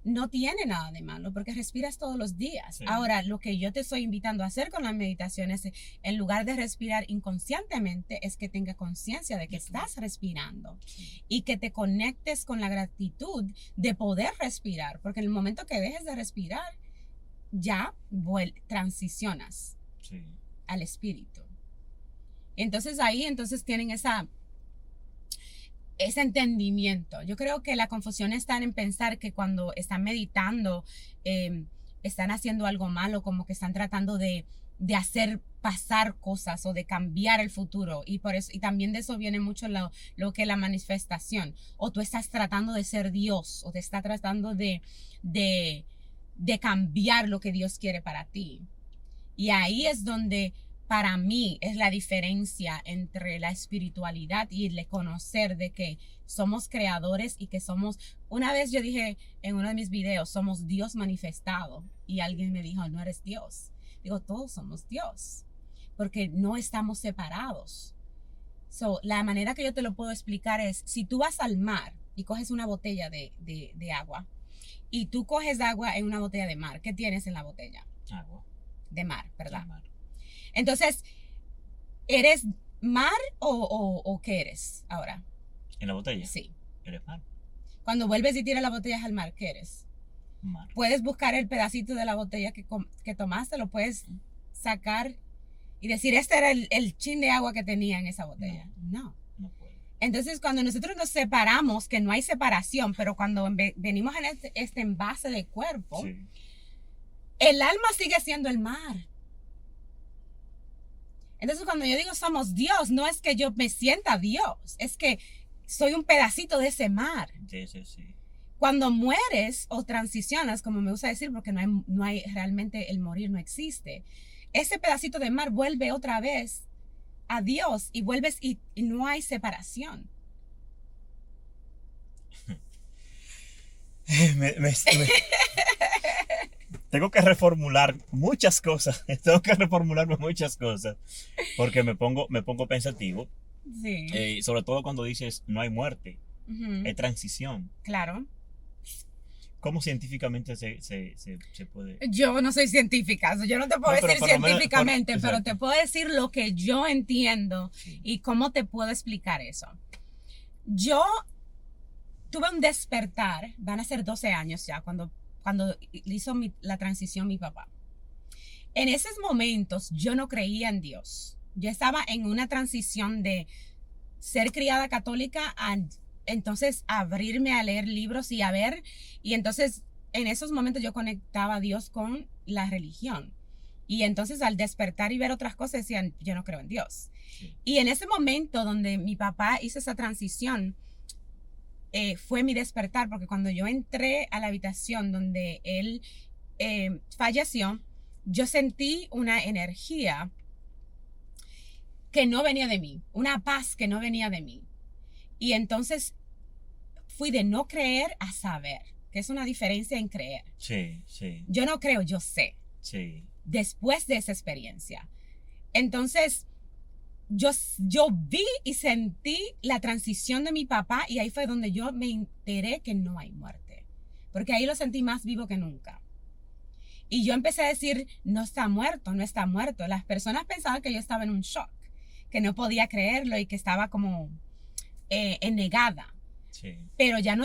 no tiene nada de malo porque respiras todos los días. sí, Ahora, lo que yo te estoy invitando a hacer con la meditación es, en lugar de respirar inconscientemente, es que tengas conciencia de que estás respirando sí, y que te conectes con la gratitud de poder respirar, porque en el momento que dejes de respirar, ya transicionas sí. al espíritu. Entonces ahí tienen ese entendimiento. Yo creo que la confusión está en pensar que cuando están meditando, están haciendo algo malo, como que están tratando de hacer pasar cosas o de cambiar el futuro. Y por eso, y también de eso viene mucho lo que es la manifestación. O tú estás tratando de ser Dios, o te estás tratando de cambiar lo que Dios quiere para ti. Y ahí es donde para mí es la diferencia entre la espiritualidad y el conocer de que somos creadores y que somos, una vez yo dije en uno de mis videos, somos Dios manifestado y alguien me dijo, no eres Dios. Digo, todos somos Dios. porque no estamos separados. So, la manera que yo te lo puedo explicar es, si tú vas al mar y coges una botella de agua y tú coges agua en una botella de mar, ¿qué tienes en la botella? Agua. De mar, ¿verdad? De mar. Entonces, ¿eres mar o qué eres ahora? ¿En la botella? Sí. Eres mar. Cuando vuelves y tiras las botellas al mar, ¿qué eres? Mar. Puedes buscar el pedacito de la botella que tomaste, lo puedes sacar y decir, este era el chin de agua que tenía en esa botella. No. No puedo. Entonces, cuando nosotros nos separamos, que no hay separación, pero cuando venimos en este envase de cuerpo, Sí. el alma sigue siendo el mar. Entonces, cuando yo digo somos Dios, no es que yo me sienta Dios, es que soy un pedacito de ese mar. Sí, sí, sí. Cuando mueres o transicionas, como me gusta decir, porque no hay realmente el morir no existe, ese pedacito de mar vuelve otra vez a Dios y vuelves y no hay separación. Tengo que reformular muchas cosas. Tengo que reformularme muchas cosas. Porque me pongo pensativo. Sí. Sobre todo cuando dices no hay muerte. Uh-huh. Hay transición. Claro. ¿Cómo científicamente se puede? Yo no soy científica, yo no te puedo decir científicamente, pero te puedo decir lo que yo entiendo y cómo te puedo explicar eso. Yo tuve un despertar, van a ser 12 años ya, cuando hizo la transición mi papá. En esos momentos yo no creía en Dios. Yo estaba en una transición de ser criada católica a entonces abrirme a leer libros y a ver, y entonces en esos momentos yo conectaba a Dios con la religión, y entonces al despertar y ver otras cosas decían, yo no creo en Dios. Sí. Y en ese momento donde mi papá hizo esa transición, fue mi despertar, porque cuando yo entré a la habitación donde él falleció, yo sentí una energía que no venía de mí, una paz que no venía de mí. Y entonces fui de no creer a saber, que es una diferencia en creer. Sí, sí. Yo no creo, yo sé. Sí. Después de esa experiencia. Entonces, yo vi y sentí la transición de mi papá, y ahí fue donde yo me enteré que no hay muerte. Porque ahí lo sentí más vivo que nunca. Y yo empecé a decir, no está muerto, no está muerto. Las personas pensaban que yo estaba en un shock, que no podía creerlo y que estaba como negada. Sí. Pero ya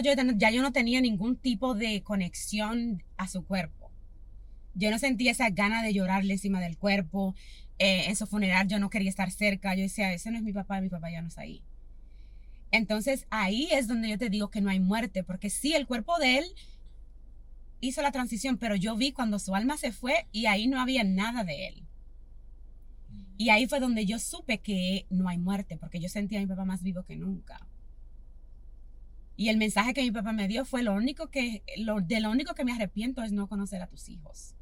yo no tenía ningún tipo de conexión a su cuerpo. Yo no sentía esa gana de llorarle encima del cuerpo. En su funeral yo no quería estar cerca. Yo decía, ese no es mi papá ya no está ahí. Entonces ahí es donde yo te digo que no hay muerte, porque sí, el cuerpo de él hizo la transición, pero yo vi cuando su alma se fue y ahí no había nada de él. Y ahí fue donde yo supe que no hay muerte, porque yo sentía a mi papá más vivo que nunca. Y el mensaje que mi papá me dio fue lo único que me arrepiento es no conocer a tus hijos.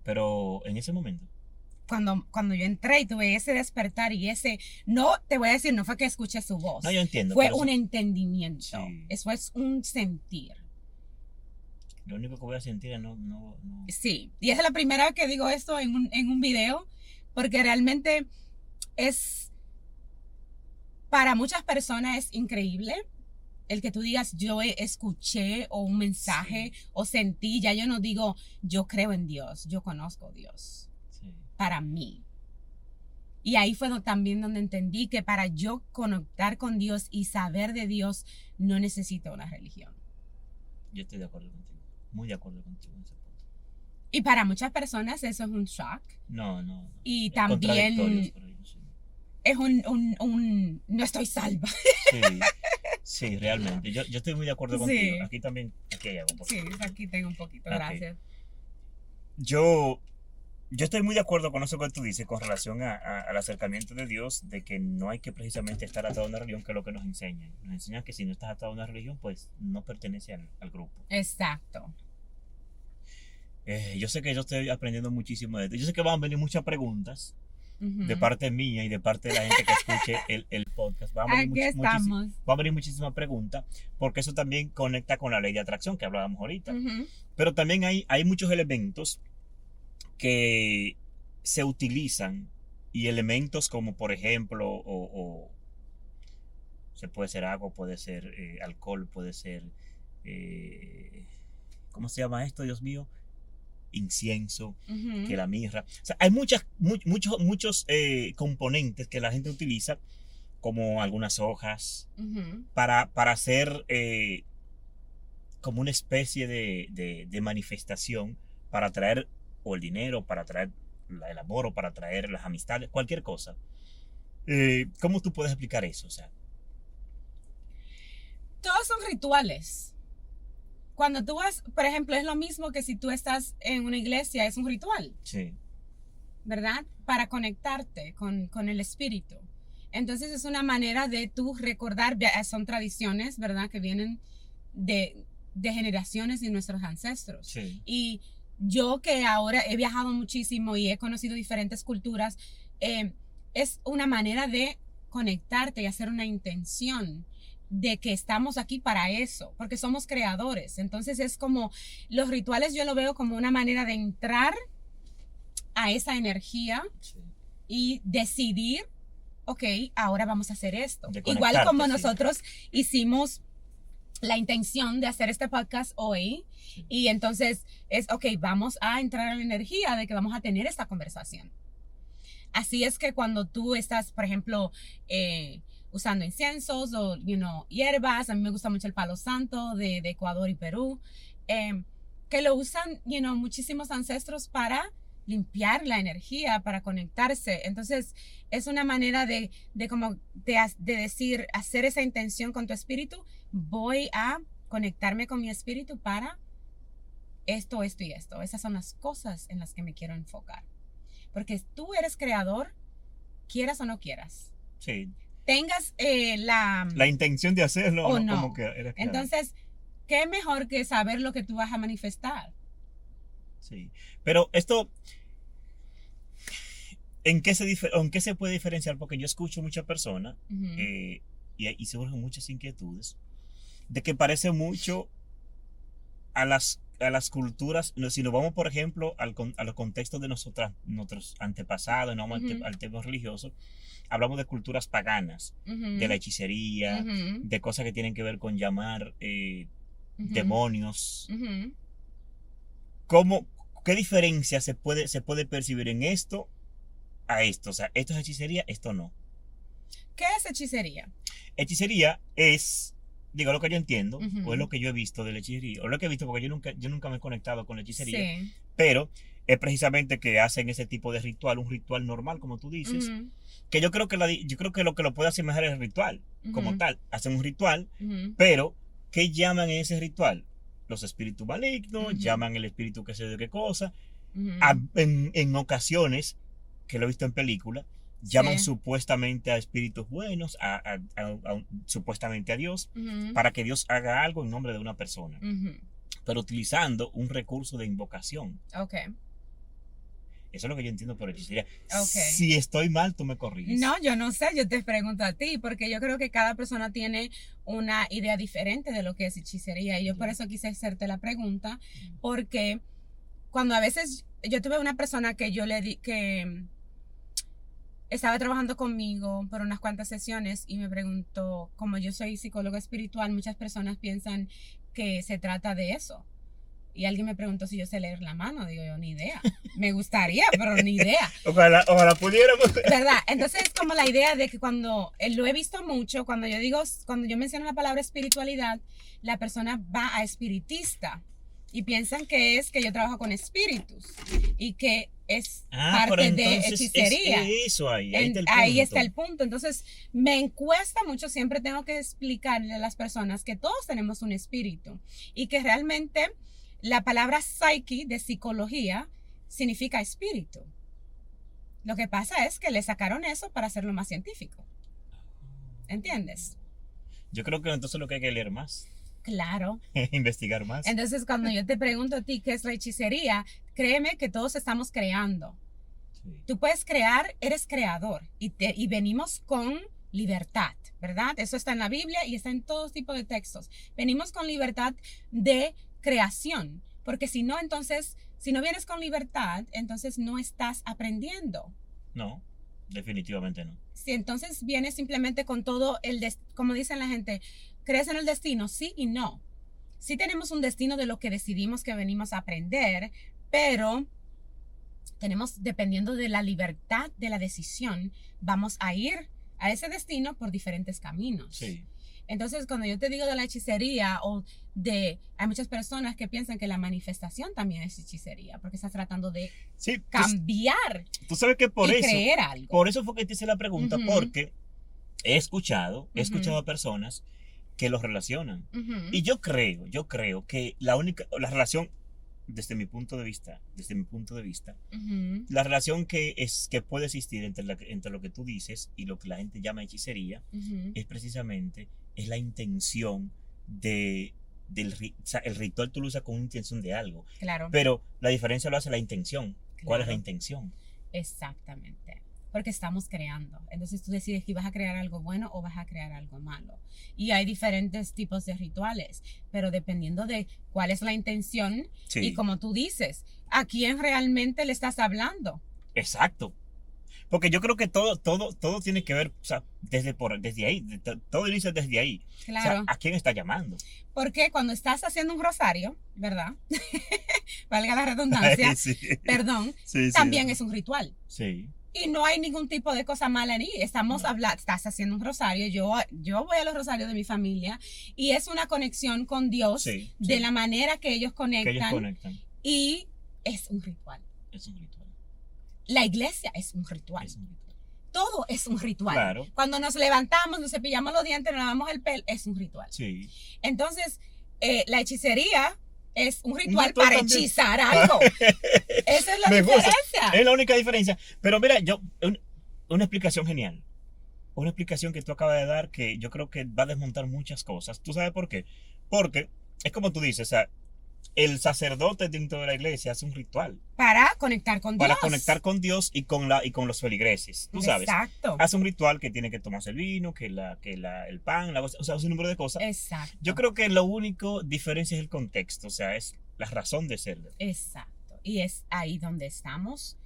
Pero en ese momento. Cuando yo entré y tuve ese despertar y no te voy a decir, no fue que escuché su voz. No, yo entiendo. Fue un entendimiento. Sí. Eso es un sentir. Lo único que voy a sentir es no. Sí, y esa es la primera vez que digo esto en un video, porque realmente para muchas personas es increíble el que tú digas, yo escuché o un mensaje o sentí, ya yo no digo, yo creo en Dios, yo conozco a Dios. Sí. Para mí. Y ahí fue también donde entendí que para yo conectar con Dios y saber de Dios, no necesito una religión. Yo estoy de acuerdo contigo. Muy de acuerdo contigo en ese punto. Y para muchas personas eso es un shock. No. Y es también es un no estoy salva. Sí, realmente. Yo estoy muy de acuerdo contigo. Aquí también, aquí hay algo. Sí, aquí tengo un poquito, gracias. Yo estoy muy de acuerdo con eso que tú dices con relación al acercamiento de Dios, de que no hay que precisamente estar atado a una religión, que es lo que nos enseñan. Nos enseñan que si no estás atado a una religión, pues no pertenece al grupo. Exacto. Yo sé que yo estoy aprendiendo muchísimo de esto. Yo sé que van a venir muchas preguntas de parte mía y de parte de la gente que escuche el podcast. Aquí estamos. Va a venir muchísimas preguntas, porque eso también conecta con la ley de atracción que hablábamos ahorita. Pero también hay muchos elementos que se utilizan y elementos como por ejemplo, se puede ser agua, puede ser alcohol, puede ser, ¿cómo se llama esto, Dios mío? Incienso, que la mirra. O sea, hay muchos componentes que la gente utiliza, como algunas hojas, para hacer como una especie de manifestación para traer o el dinero, para traer el amor o para traer las amistades, cualquier cosa. ¿Cómo tú puedes explicar eso? O sea, todos son rituales. Cuando tú vas, por ejemplo, es lo mismo que si tú estás en una iglesia, es un ritual. sí. ¿Verdad? Para conectarte con el espíritu. Entonces es una manera de tú recordar, son tradiciones, ¿verdad? Que vienen de generaciones de nuestros ancestros. Sí. Y yo que ahora he viajado muchísimo y he conocido diferentes culturas, es una manera de conectarte y hacer una intención de que estamos aquí para eso, porque somos creadores. Entonces es como, los rituales yo lo veo como una manera de entrar a esa energía Sí. y decidir, ok, ahora vamos a hacer esto. De Igual conectarte, como sí. nosotros hicimos la intención de hacer este podcast hoy, Sí. y entonces es, ok, vamos a entrar a la energía de que vamos a tener esta conversación. Así es que cuando tú estás, por ejemplo, usando inciensos o, hierbas, a mí me gusta mucho el palo santo de Ecuador y Perú, que lo usan, muchísimos ancestros para limpiar la energía, para conectarse. Entonces, es una manera de decir, hacer esa intención con tu espíritu, voy a conectarme con mi espíritu para esto y esto. Esas son las cosas en las que me quiero enfocar. Porque tú eres creador, quieras o no quieras. Sí. Tengas la intención de hacerlo o no. Como que eres creador. Entonces, ¿qué mejor que saber lo que tú vas a manifestar? Sí. Pero esto, ¿en qué se puede diferenciar? Porque yo escucho muchas personas y surgen muchas inquietudes de que parece mucho a las culturas. Si nos vamos, por ejemplo, a los contextos de nuestros antepasados, no vamos al tema religioso, hablamos de culturas paganas, de la hechicería, de cosas que tienen que ver con llamar demonios. ¿Qué diferencia se puede percibir en esto a esto? O sea, esto es hechicería, esto no. ¿Qué es hechicería? Hechicería es, digo, lo que yo entiendo, o es lo que yo he visto de la hechicería, o lo que he visto porque yo nunca me he conectado con la hechicería, Sí. pero es precisamente que hacen ese tipo de ritual, un ritual normal, como tú dices, que yo creo que lo que lo puede asemejar es el ritual, como tal. Hacen un ritual, pero ¿qué llaman en ese ritual? Los espíritus malignos, llaman el espíritu que sé de qué cosa. En ocasiones, que lo he visto en películas, llaman supuestamente a espíritus buenos, supuestamente a Dios, para que Dios haga algo en nombre de una persona, pero utilizando un recurso de invocación. Okay. Eso es lo que yo entiendo por hechicería. Okay. Si estoy mal, tú me corriges. No, yo no sé, yo te pregunto a ti, porque yo creo que cada persona tiene una idea diferente de lo que es hechicería, y yo por eso quise hacerte la pregunta, porque cuando a veces yo tuve una persona que yo le di que estaba trabajando conmigo por unas cuantas sesiones y me preguntó, como yo soy psicóloga espiritual, muchas personas piensan que se trata de eso. Y alguien me preguntó si yo sé leer la mano. Digo yo, ni idea. Me gustaría, pero ni idea. Ojalá pudiéramos. ¿Verdad? Entonces es como la idea de que cuando, lo he visto mucho, cuando yo menciono la palabra espiritualidad, la persona va a espiritista y piensan que es que yo trabajo con espíritus y que es parte de hechicería. Ahí está el punto. Entonces me cuesta mucho, siempre tengo que explicarle a las personas que todos tenemos un espíritu y que realmente la palabra psyche de psicología significa espíritu. Lo que pasa es que le sacaron eso para hacerlo más científico. ¿Entiendes? Yo creo que entonces lo que hay que leer más. Claro. Investigar más. Entonces, cuando yo te pregunto a ti qué es la hechicería, créeme que todos estamos creando. Sí. Tú puedes crear, eres creador y venimos con libertad, ¿verdad? Eso está en la Biblia y está en todo tipo de textos. Venimos con libertad de creación, porque si no, entonces Si no vienes con libertad, entonces no estás aprendiendo. No, definitivamente no. Si entonces vienes simplemente con todo como dicen la gente, ¿crees en el destino? Sí y no. Sí tenemos un destino de lo que decidimos que venimos a aprender, pero tenemos, dependiendo de la libertad de la decisión, vamos a ir a ese destino por diferentes caminos. Sí. Entonces, cuando yo te digo de la hechicería hay muchas personas que piensan que la manifestación también es hechicería, porque estás tratando de cambiar. Tú sabes que por eso, creer algo. Por eso fue que te hice la pregunta, porque he escuchado a personas que los relacionan. Y yo creo que la relación, desde mi punto de vista, la relación que puede existir entre lo que tú dices y lo que la gente llama hechicería, es precisamente la intención el ritual tú lo usas con una intención de algo. Claro. Pero la diferencia lo hace la intención. Claro. ¿Cuál es la intención? Exactamente. Porque estamos creando. Entonces tú decides si vas a crear algo bueno o vas a crear algo malo. Y hay diferentes tipos de rituales, pero dependiendo de cuál es la intención y como tú dices, ¿a quién realmente le estás hablando? Exacto. Porque yo creo que todo tiene que ver, o sea, desde ahí, todo inicia desde ahí. Claro. O sea, ¿a quién está llamando? Porque cuando estás haciendo un rosario, ¿verdad? Valga la redundancia, perdón, también es un ritual. Sí. Y no hay ningún tipo de cosa mala en ahí. Estás haciendo un rosario. Yo voy a los rosarios de mi familia y es una conexión con Dios de la manera que ellos conectan. Y es un ritual. La iglesia es un ritual. Todo es un ritual. Claro. Cuando nos levantamos, nos cepillamos los dientes, nos lavamos el pelo, es un ritual. Sí. Entonces, la hechicería es un ritual para hechizar algo. Esa es la diferencia. Es la única diferencia. Pero mira, una explicación genial. Una explicación que tú acabas de dar que yo creo que va a desmontar muchas cosas. ¿Tú sabes por qué? Porque es como tú dices, o sea, el sacerdote dentro de la iglesia hace un ritual. Para conectar con Dios. Para conectar con Dios y con los feligreses. Tú sabes. Exacto. Hace un ritual que tiene que tomarse el vino, el pan, o sea, un número de cosas. Exacto. Yo creo que lo único diferencia es el contexto, o sea, es la razón de ser. Exacto. Y es ahí donde estamos.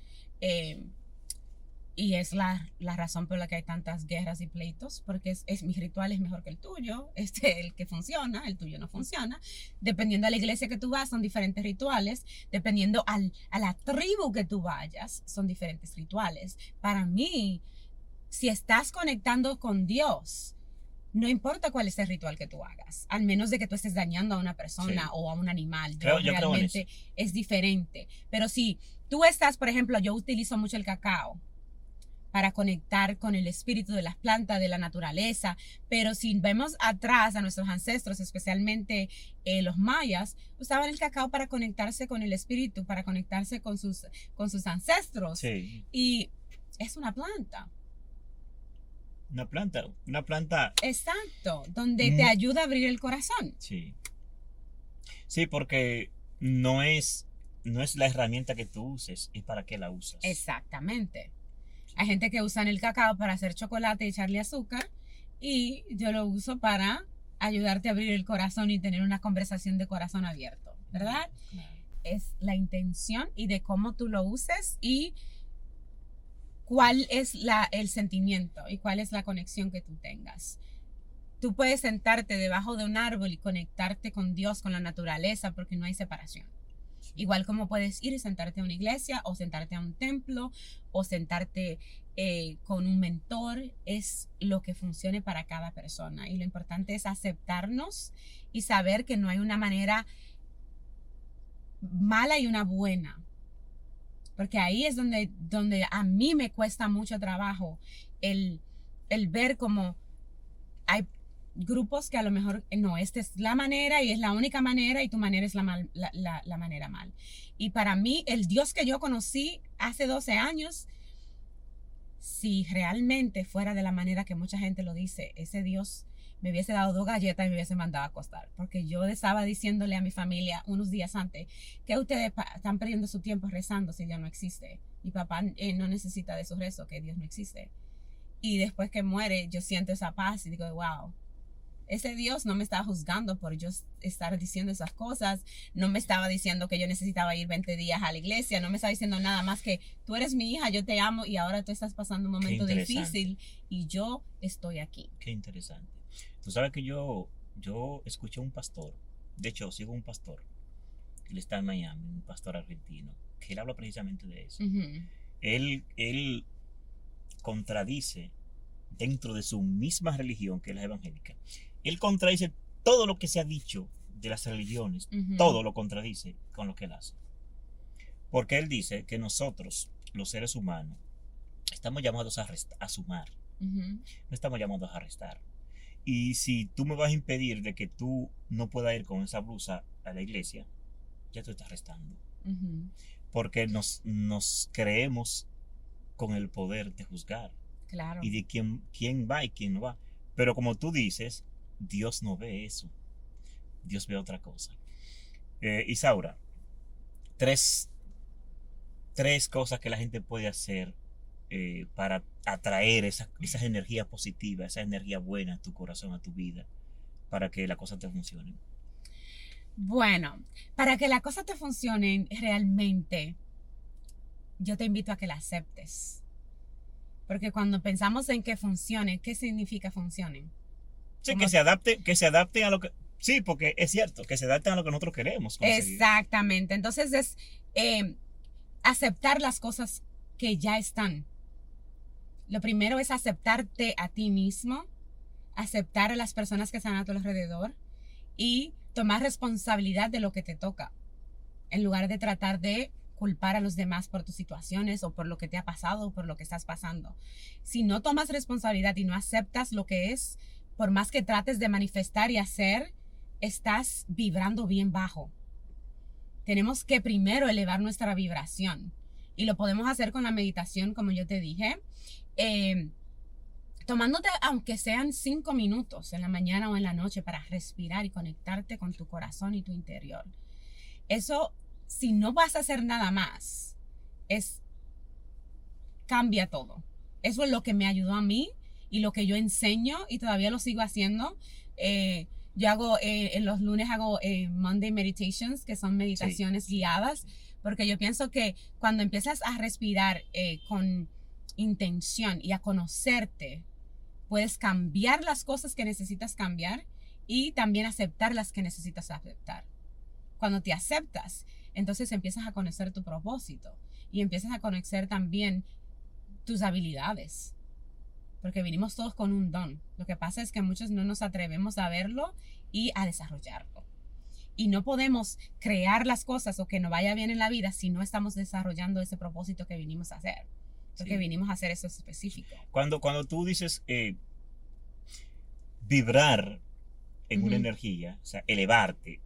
Y es la razón por la que hay tantas guerras y pleitos, porque mi ritual es mejor que el tuyo, el que funciona, el tuyo no funciona. Dependiendo de la iglesia que tú vas, son diferentes rituales. Dependiendo a la tribu que tú vayas, son diferentes rituales. Para mí, si estás conectando con Dios, no importa cuál es el ritual que tú hagas, al menos de que tú estés dañando a una persona o a un animal. Realmente es diferente. Pero si tú estás, por ejemplo, yo utilizo mucho el cacao para conectar con el espíritu de las plantas, de la naturaleza. Pero si vemos atrás a nuestros ancestros, especialmente los mayas, usaban el cacao para conectarse con el espíritu, para conectarse con sus ancestros. Sí. Y es una planta. Una planta. Exacto, donde te ayuda a abrir el corazón. Sí. Sí, porque no es la herramienta que tú uses, es para qué la usas. Exactamente. Hay gente que usa el cacao para hacer chocolate y echarle azúcar, y yo lo uso para ayudarte a abrir el corazón y tener una conversación de corazón abierto, ¿verdad? Claro. Es la intención y de cómo tú lo uses y cuál es el sentimiento y cuál es la conexión que tú tengas. Tú puedes sentarte debajo de un árbol y conectarte con Dios, con la naturaleza, porque no hay separación. Igual como puedes ir y sentarte a una iglesia o sentarte a un templo o sentarte con un mentor, es lo que funcione para cada persona. Y lo importante es aceptarnos y saber que no hay una manera mala y una buena. Porque ahí es donde a mí me cuesta mucho trabajo el ver como hay grupos que a lo mejor no, esta es la manera y es la única manera y tu manera es la manera mal. Y para mí, el Dios que yo conocí hace 12 años, si realmente fuera de la manera que mucha gente lo dice, ese Dios me hubiese dado 2 galletas y me hubiese mandado a acostar. Porque yo estaba diciéndole a mi familia unos días antes que ustedes están perdiendo su tiempo rezando si Dios no existe. Mi papá no necesita de su rezo, que Dios no existe. Y después que muere, yo siento esa paz y digo, wow, Ese Dios no me estaba juzgando por yo estar diciendo esas cosas, no me estaba diciendo que yo necesitaba ir 20 días a la iglesia, no me estaba diciendo nada más que tú eres mi hija, yo te amo y ahora tú estás pasando un momento difícil y yo estoy aquí. Qué interesante. Tú sabes que yo escuché a un pastor, de hecho sigo un pastor, él está en Miami, un pastor argentino, que él habla precisamente de eso. Uh-huh. Él contradice dentro de su misma religión, que es la evangélica, él contradice todo lo que se ha dicho de las religiones, Uh-huh. todo lo contradice con lo que él hace. Porque él dice que nosotros, los seres humanos, estamos llamados a sumar, Uh-huh. no estamos llamados a restar. Y si tú me vas a impedir de que tú no puedas ir con esa blusa a la iglesia, ya tú estás restando. Uh-huh. Porque nos creemos con el poder de juzgar. Claro. Y de quién va y quién no va. Pero como tú dices, Dios no ve eso. Dios ve otra cosa. Isaura, tres cosas que la gente puede hacer para atraer esas energías positivas, esa energía buena a tu corazón, a tu vida, para que las cosas te funcionen. Bueno, para que las cosas te funcionen realmente, yo te invito a que la aceptes. Porque cuando pensamos en que funcione, ¿qué significa funcionen? Sí, que se adapten a lo que... Sí, porque es cierto, que se adapten a lo que nosotros queremos conseguir. Exactamente. Entonces es aceptar las cosas que ya están. Lo primero es aceptarte a ti mismo, aceptar a las personas que están a tu alrededor y tomar responsabilidad de lo que te toca, en lugar de tratar de culpar a los demás por tus situaciones o por lo que te ha pasado o por lo que estás pasando. Si no tomas responsabilidad y no aceptas lo que es, por más que trates de manifestar y hacer, estás vibrando bien bajo. Tenemos que primero elevar nuestra vibración y lo podemos hacer con la meditación, como yo te dije, tomándote aunque sean 5 minutos en la mañana o en la noche para respirar y conectarte con tu corazón y tu interior. Eso, si no vas a hacer nada más, cambia todo. Eso es lo que me ayudó a mí y lo que yo enseño y todavía lo sigo haciendo. Yo hago, en los lunes hago Monday Meditations, que son meditaciones guiadas, porque yo pienso que cuando empiezas a respirar con intención y a conocerte, puedes cambiar las cosas que necesitas cambiar y también aceptar las que necesitas aceptar. Cuando te aceptas, entonces empiezas a conocer tu propósito y empiezas a conocer también tus habilidades. Porque vinimos todos con un don. Lo que pasa es que muchos no nos atrevemos a verlo y a desarrollarlo. Y no podemos crear las cosas o que nos vaya bien en la vida si no estamos desarrollando ese propósito que vinimos a hacer. Porque vinimos a hacer eso específico. Cuando tú dices vibrar en una energía, o sea, elevarte,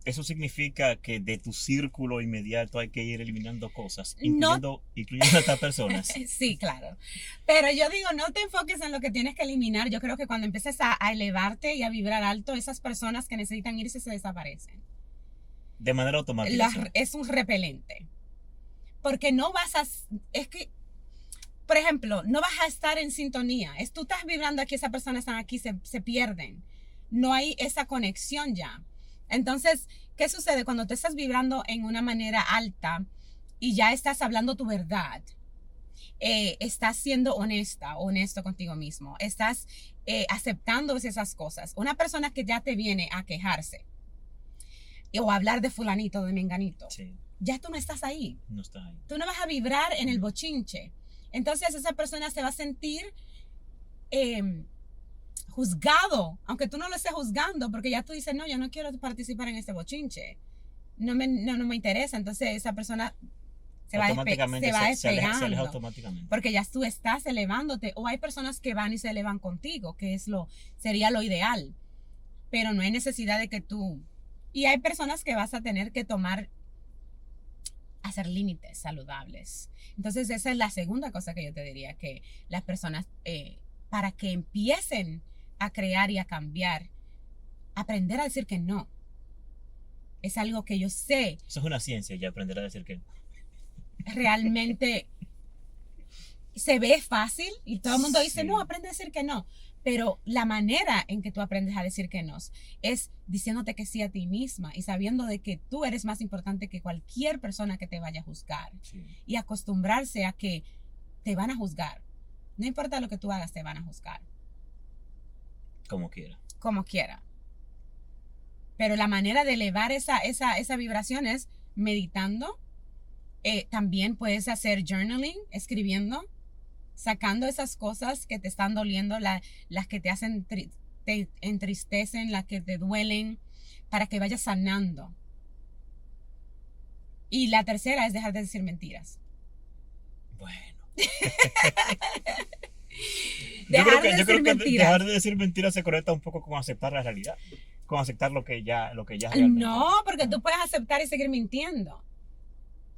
eso significa que de tu círculo inmediato hay que ir eliminando cosas, incluyendo a estas personas. Sí, claro. Pero yo digo, no te enfoques en lo que tienes que eliminar. Yo creo que cuando empieces a elevarte y a vibrar alto, esas personas que necesitan irse se desaparecen. De manera automática. Es un repelente. Porque no vas a... Es que, por ejemplo, no vas a estar en sintonía. Tú estás vibrando aquí, esas personas están aquí, se pierden. No hay esa conexión ya. Entonces, ¿qué sucede cuando te estás vibrando en una manera alta y ya estás hablando tu verdad? Estás siendo honesto contigo mismo. Estás aceptando esas cosas. Una persona que ya te viene a quejarse o a hablar de fulanito, de menganito, ya tú no estás ahí. No estás ahí. Tú no vas a vibrar en el bochinche. Entonces, esa persona se va a sentir... juzgado, aunque tú no lo estés juzgando, porque ya tú dices, no, yo no quiero participar en este bochinche, no me interesa. Entonces esa persona se va despegando, se aleja automáticamente, porque ya tú estás elevándote. O hay personas que van y se elevan contigo, que sería lo ideal, pero no hay necesidad de que tú... Y hay personas que vas a tener que hacer límites saludables. Entonces esa es la segunda cosa que yo te diría, que las personas, para que empiecen a crear y a cambiar, aprender a decir que no. Es algo que yo sé. Eso es una ciencia, ya aprender a decir que no. Realmente se ve fácil y todo el mundo dice, no, aprende a decir que no. Pero la manera en que tú aprendes a decir que no es diciéndote que sí a ti misma y sabiendo de que tú eres más importante que cualquier persona que te vaya a juzgar. Sí. Y acostumbrarse a que te van a juzgar. No importa lo que tú hagas, te van a juzgar. Como quiera. Como quiera. Pero la manera de elevar esa vibración es meditando. También puedes hacer journaling, escribiendo, sacando esas cosas que te están doliendo, las que te hacen, te entristecen, las que te duelen, para que vayas sanando. Y la tercera es dejar de decir mentiras. Bueno. Dejar yo de creo decir que mentiras. dejar de decir mentiras se conecta un poco con aceptar la realidad. Con aceptar lo que ya realmente. No, porque tú puedes aceptar y seguir mintiendo.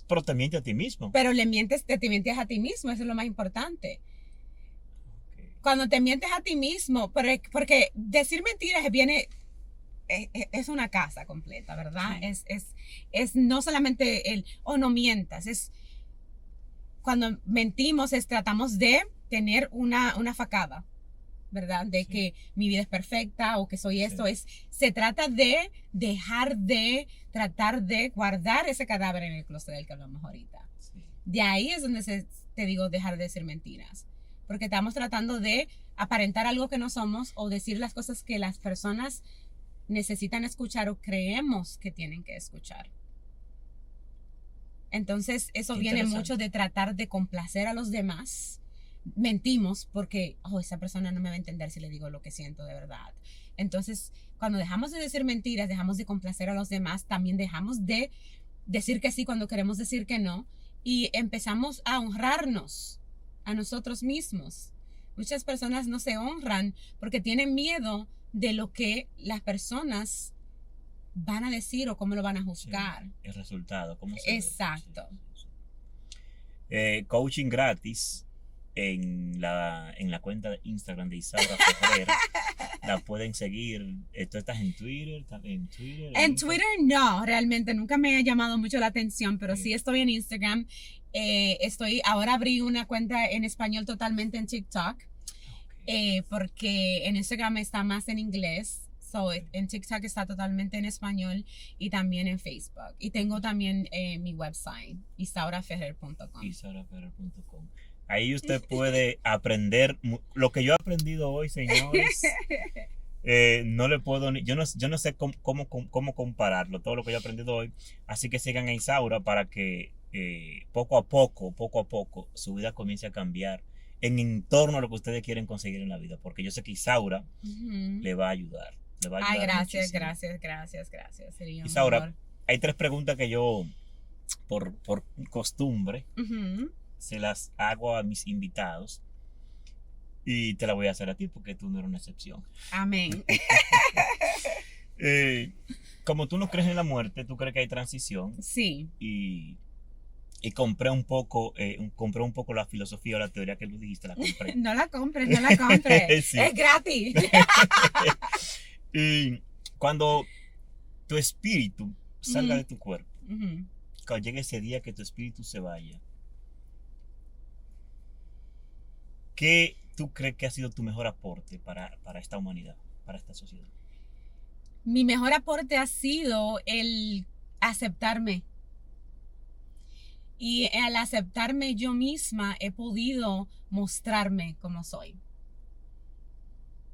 Pero te mientes a ti mismo. Pero te mientes a ti mismo, eso es lo más importante. Okay. Cuando te mientes a ti mismo, porque decir mentiras es una casa completa, ¿verdad? Sí. Es no solamente no mientas, es cuando mentimos, tratamos de tener una facada, ¿verdad? De que mi vida es perfecta o que soy esto. Se trata de dejar de tratar de guardar ese cadáver en el closet del que hablamos ahorita. Sí. De ahí es donde te digo dejar de decir mentiras. Porque estamos tratando de aparentar algo que no somos o decir las cosas que las personas necesitan escuchar o creemos que tienen que escuchar. Entonces, eso viene mucho de tratar de complacer a los demás. Mentimos porque, esa persona no me va a entender si le digo lo que siento de verdad. Entonces, cuando dejamos de decir mentiras, dejamos de complacer a los demás, también dejamos de decir que sí cuando queremos decir que no y empezamos a honrarnos a nosotros mismos. Muchas personas no se honran porque tienen miedo de lo que las personas van a decir o cómo lo van a juzgar. Sí, el resultado, cómo se Exacto. ve. Coaching gratis en la cuenta de Instagram de Isaura Ferrer. La pueden seguir. ¿Tú estás en Twitter? En Twitter no, realmente nunca me ha llamado mucho la atención, pero sí estoy en Instagram. Ahora abrí una cuenta en español totalmente en TikTok, porque en Instagram está más en inglés. En TikTok está totalmente en español y también en Facebook. Y tengo también mi website, isauraferrer.com. isauraferrer.com. Ahí usted puede aprender lo que yo he aprendido hoy, señores. No le puedo yo no sé cómo compararlo, todo lo que yo he aprendido hoy. Así que sigan a Isaura para que poco a poco su vida comience a cambiar en torno a lo que ustedes quieren conseguir en la vida. Porque yo sé que Isaura le va a ayudar. Ay, gracias. Sería un Isaura, honor. hay 3 preguntas que yo, por costumbre, se las hago a mis invitados. Y te la voy a hacer a ti porque tú no eres una excepción. Amén. Como tú no crees en la muerte, tú crees que hay transición. Sí. Y compré un poco la filosofía o la teoría que tú dijiste, la compré. No la compres. Sí. Es gratis. Y cuando tu espíritu salga de tu cuerpo, cuando llegue ese día que tu espíritu se vaya, ¿qué tú crees que ha sido tu mejor aporte para esta humanidad, para esta sociedad? Mi mejor aporte ha sido el aceptarme. Y al aceptarme yo misma he podido mostrarme como soy.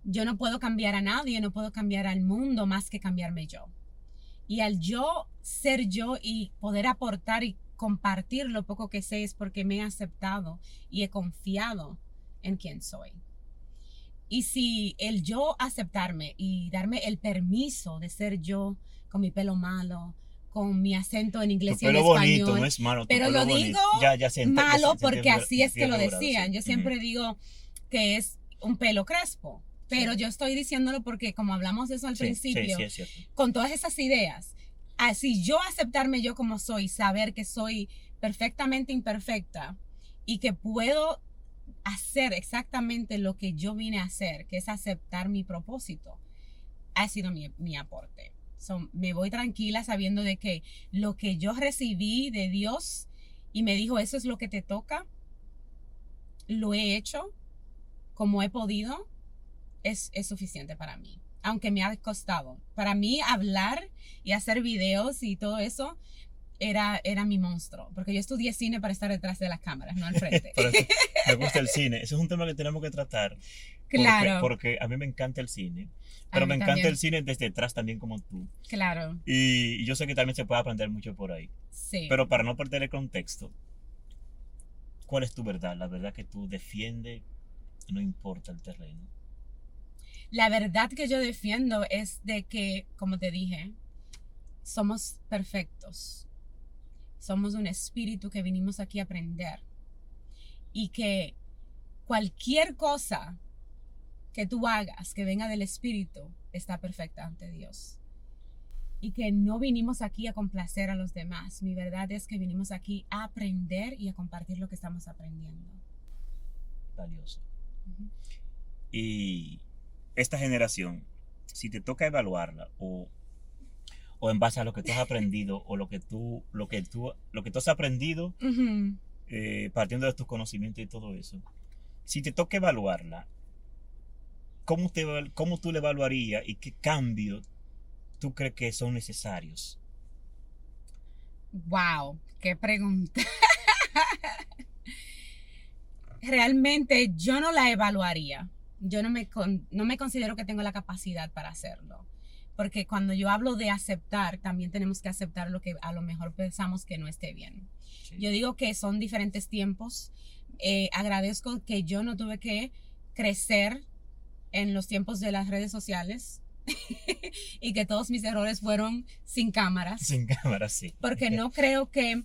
Yo no puedo cambiar a nadie, no puedo cambiar al mundo más que cambiarme yo. Y al yo ser yo y poder aportar y compartir lo poco que sé es porque me he aceptado y he confiado en quién soy. Y si el yo aceptarme y darme el permiso de ser yo con mi pelo malo, con mi acento en inglés y en español. Bonito, no es malo, pero lo digo malo porque así es que lo decían. Yo siempre digo que es un pelo crespo. Pero yo estoy diciéndolo porque como hablamos de eso al principio, con todas esas ideas, así yo aceptarme yo como soy, saber que soy perfectamente imperfecta y que puedo hacer exactamente lo que yo vine a hacer, que es aceptar mi propósito, ha sido mi aporte. Me voy tranquila sabiendo de que lo que yo recibí de Dios y me dijo, eso es lo que te toca, lo he hecho como he podido. es suficiente para mí, aunque me ha costado. Para mí hablar y hacer videos y todo eso era mi monstruo, porque yo estudié cine para estar detrás de las cámaras, no al frente. Por eso me gusta el cine. Ese es un tema que tenemos que tratar. Claro. Porque a mí me encanta el cine. A Pero mí me encanta también. el cine desde atrás también como tú. Claro, Y yo sé que también se puede aprender mucho por ahí. sí. Pero para no perder el contexto, ¿cuál es tu verdad? La verdad que tú defiendes, no importa el terreno. La verdad que yo defiendo es de que, como te dije, somos perfectos. Somos un espíritu que vinimos aquí a aprender. Y que cualquier cosa que tú hagas que venga del espíritu está perfecta ante Dios. Y que no vinimos aquí a complacer a los demás. Mi verdad es que vinimos aquí a aprender y a compartir lo que estamos aprendiendo. Valioso. Uh-huh. Y esta generación, si te toca evaluarla o en base a lo que tú has aprendido o lo que tú has aprendido, Uh-huh. partiendo de tus conocimientos y todo eso, si te toca evaluarla, ¿cómo tú la evaluarías y qué cambios tú crees que son necesarios? Wow, qué pregunta. Realmente yo no la evaluaría. Yo no me considero que tengo la capacidad para hacerlo. Porque cuando yo hablo de aceptar, también tenemos que aceptar lo que a lo mejor pensamos que no esté bien. Sí. Yo digo que son diferentes tiempos. Agradezco que yo no tuve que crecer en los tiempos de las redes sociales y que todos mis errores fueron sin cámaras. Sin cámaras, sí. Porque no creo que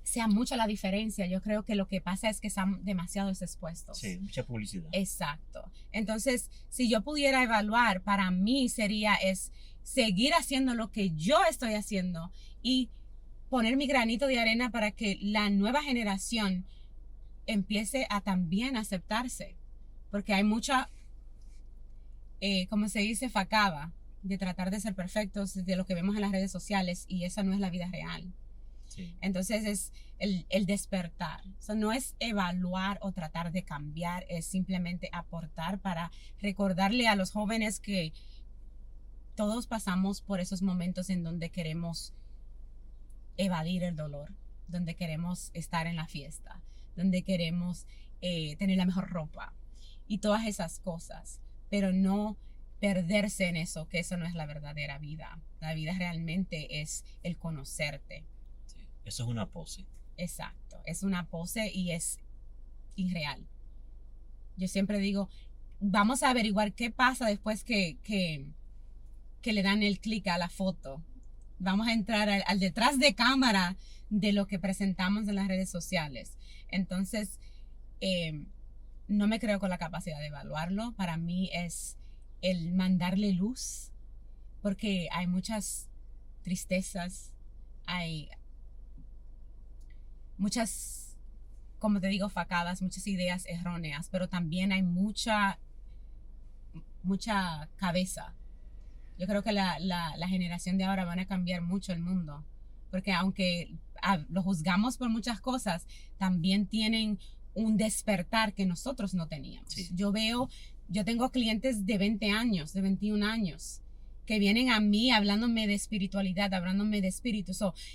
sea mucha la diferencia. Yo creo que lo que pasa es que están demasiado expuestos. Sí, mucha publicidad. Exacto. Entonces, si yo pudiera evaluar, para mí sería seguir haciendo lo que yo estoy haciendo y poner mi granito de arena para que la nueva generación empiece a también aceptarse. Porque hay mucha, como se dice, facada de tratar de ser perfectos de lo que vemos en las redes sociales y esa no es la vida real. Sí. Entonces es el despertar. So, no es evaluar o tratar de cambiar, es simplemente aportar para recordarle a los jóvenes que todos pasamos por esos momentos en donde queremos evadir el dolor, donde queremos estar en la fiesta, donde queremos tener la mejor ropa y todas esas cosas, pero no perderse en eso, que eso no es la verdadera vida. La vida realmente es el conocerte. Eso es una pose. Exacto, es una pose y es irreal. Yo siempre digo, vamos a averiguar qué pasa después que le dan el clic a la foto. Vamos a entrar al detrás de cámara de lo que presentamos en las redes sociales. Entonces, no me creo con la capacidad de evaluarlo. Para mí es el mandarle luz, porque hay muchas tristezas, hay muchas, como te digo, facadas, muchas ideas erróneas, pero también hay mucha cabeza. Yo creo que la generación de ahora van a cambiar mucho el mundo, porque aunque lo juzgamos por muchas cosas, también tienen un despertar que nosotros no teníamos. Sí. Yo tengo clientes de 20 años, de 21 años, que vienen a mí hablándome de espiritualidad, hablándome de espíritu.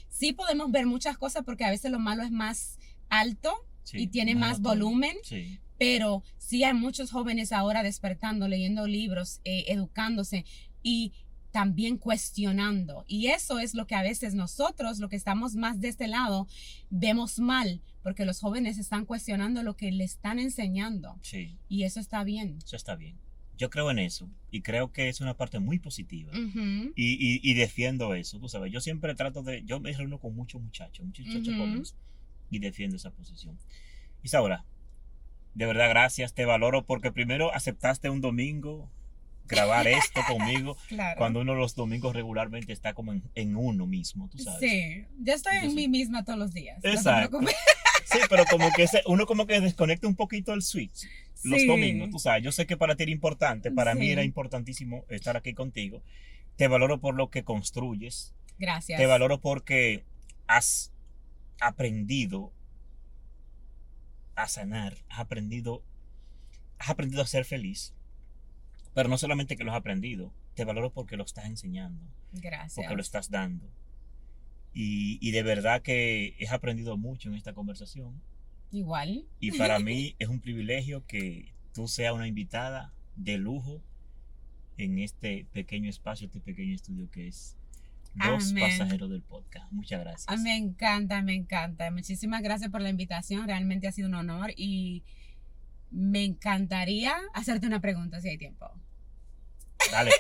Sí podemos ver muchas cosas porque a veces lo malo es más alto, sí, y tiene más volumen, sí. Pero sí hay muchos jóvenes ahora despertando, leyendo libros, educándose y también cuestionando. Y eso es lo que a veces nosotros, lo que estamos más de este lado, vemos mal, porque los jóvenes están cuestionando lo que le están enseñando. Sí. Y eso está bien. Eso está bien. Yo creo en eso y creo que es una parte muy positiva. Uh-huh. Y defiendo eso, tú sabes. Yo siempre yo me reúno con muchos muchachos uh-huh. jóvenes y defiendo esa posición. Isaura, de verdad gracias, te valoro porque primero aceptaste un domingo grabar esto conmigo. Claro. Cuando uno los domingos regularmente está como en uno mismo, tú sabes. Sí, yo estoy en mí misma todos los días. Exacto. No sí, pero como que uno como que desconecta un poquito el switch los domingos, tú sabes. Yo sé que para ti era importante, para mí era importantísimo estar aquí contigo. Te valoro por lo que construyes. Gracias. Te valoro porque has aprendido a sanar, has aprendido a ser feliz. Pero no solamente que lo has aprendido, te valoro porque lo estás enseñando, Gracias. porque lo estás dando. Y de verdad que he aprendido mucho en esta conversación. Igual. Y para mí es un privilegio que tú seas una invitada de lujo en este pequeño espacio, este pequeño estudio que es Los Amén. Pasajeros del Podcast. Muchas gracias. Me encanta, me encanta. Muchísimas gracias por la invitación. Realmente ha sido un honor y me encantaría hacerte una pregunta si hay tiempo. Dale.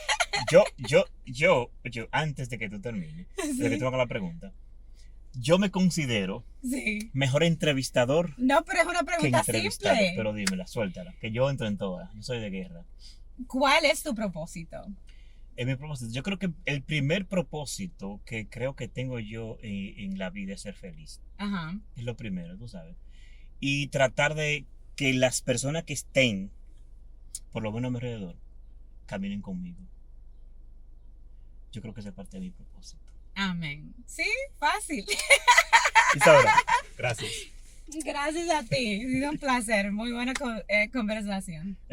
Yo, antes de que tú termines, de que tú hagas la pregunta, yo me considero Sí. mejor entrevistador No, pero es una que pregunta entrevistado. simple. Pero dímela, suéltala, que yo entro en todas. Yo soy de guerra. ¿Cuál es tu propósito? En mi propósito, yo creo que el primer propósito que creo que tengo yo en la vida es ser feliz. Ajá. Es lo primero, tú sabes. Y tratar de que las personas que estén, por lo menos a mi alrededor, caminen conmigo. Yo creo que esa es parte de mi propósito. Amén. Sí, fácil. Isaura, gracias. Gracias a ti. Ha sido un placer. Muy buena conversación.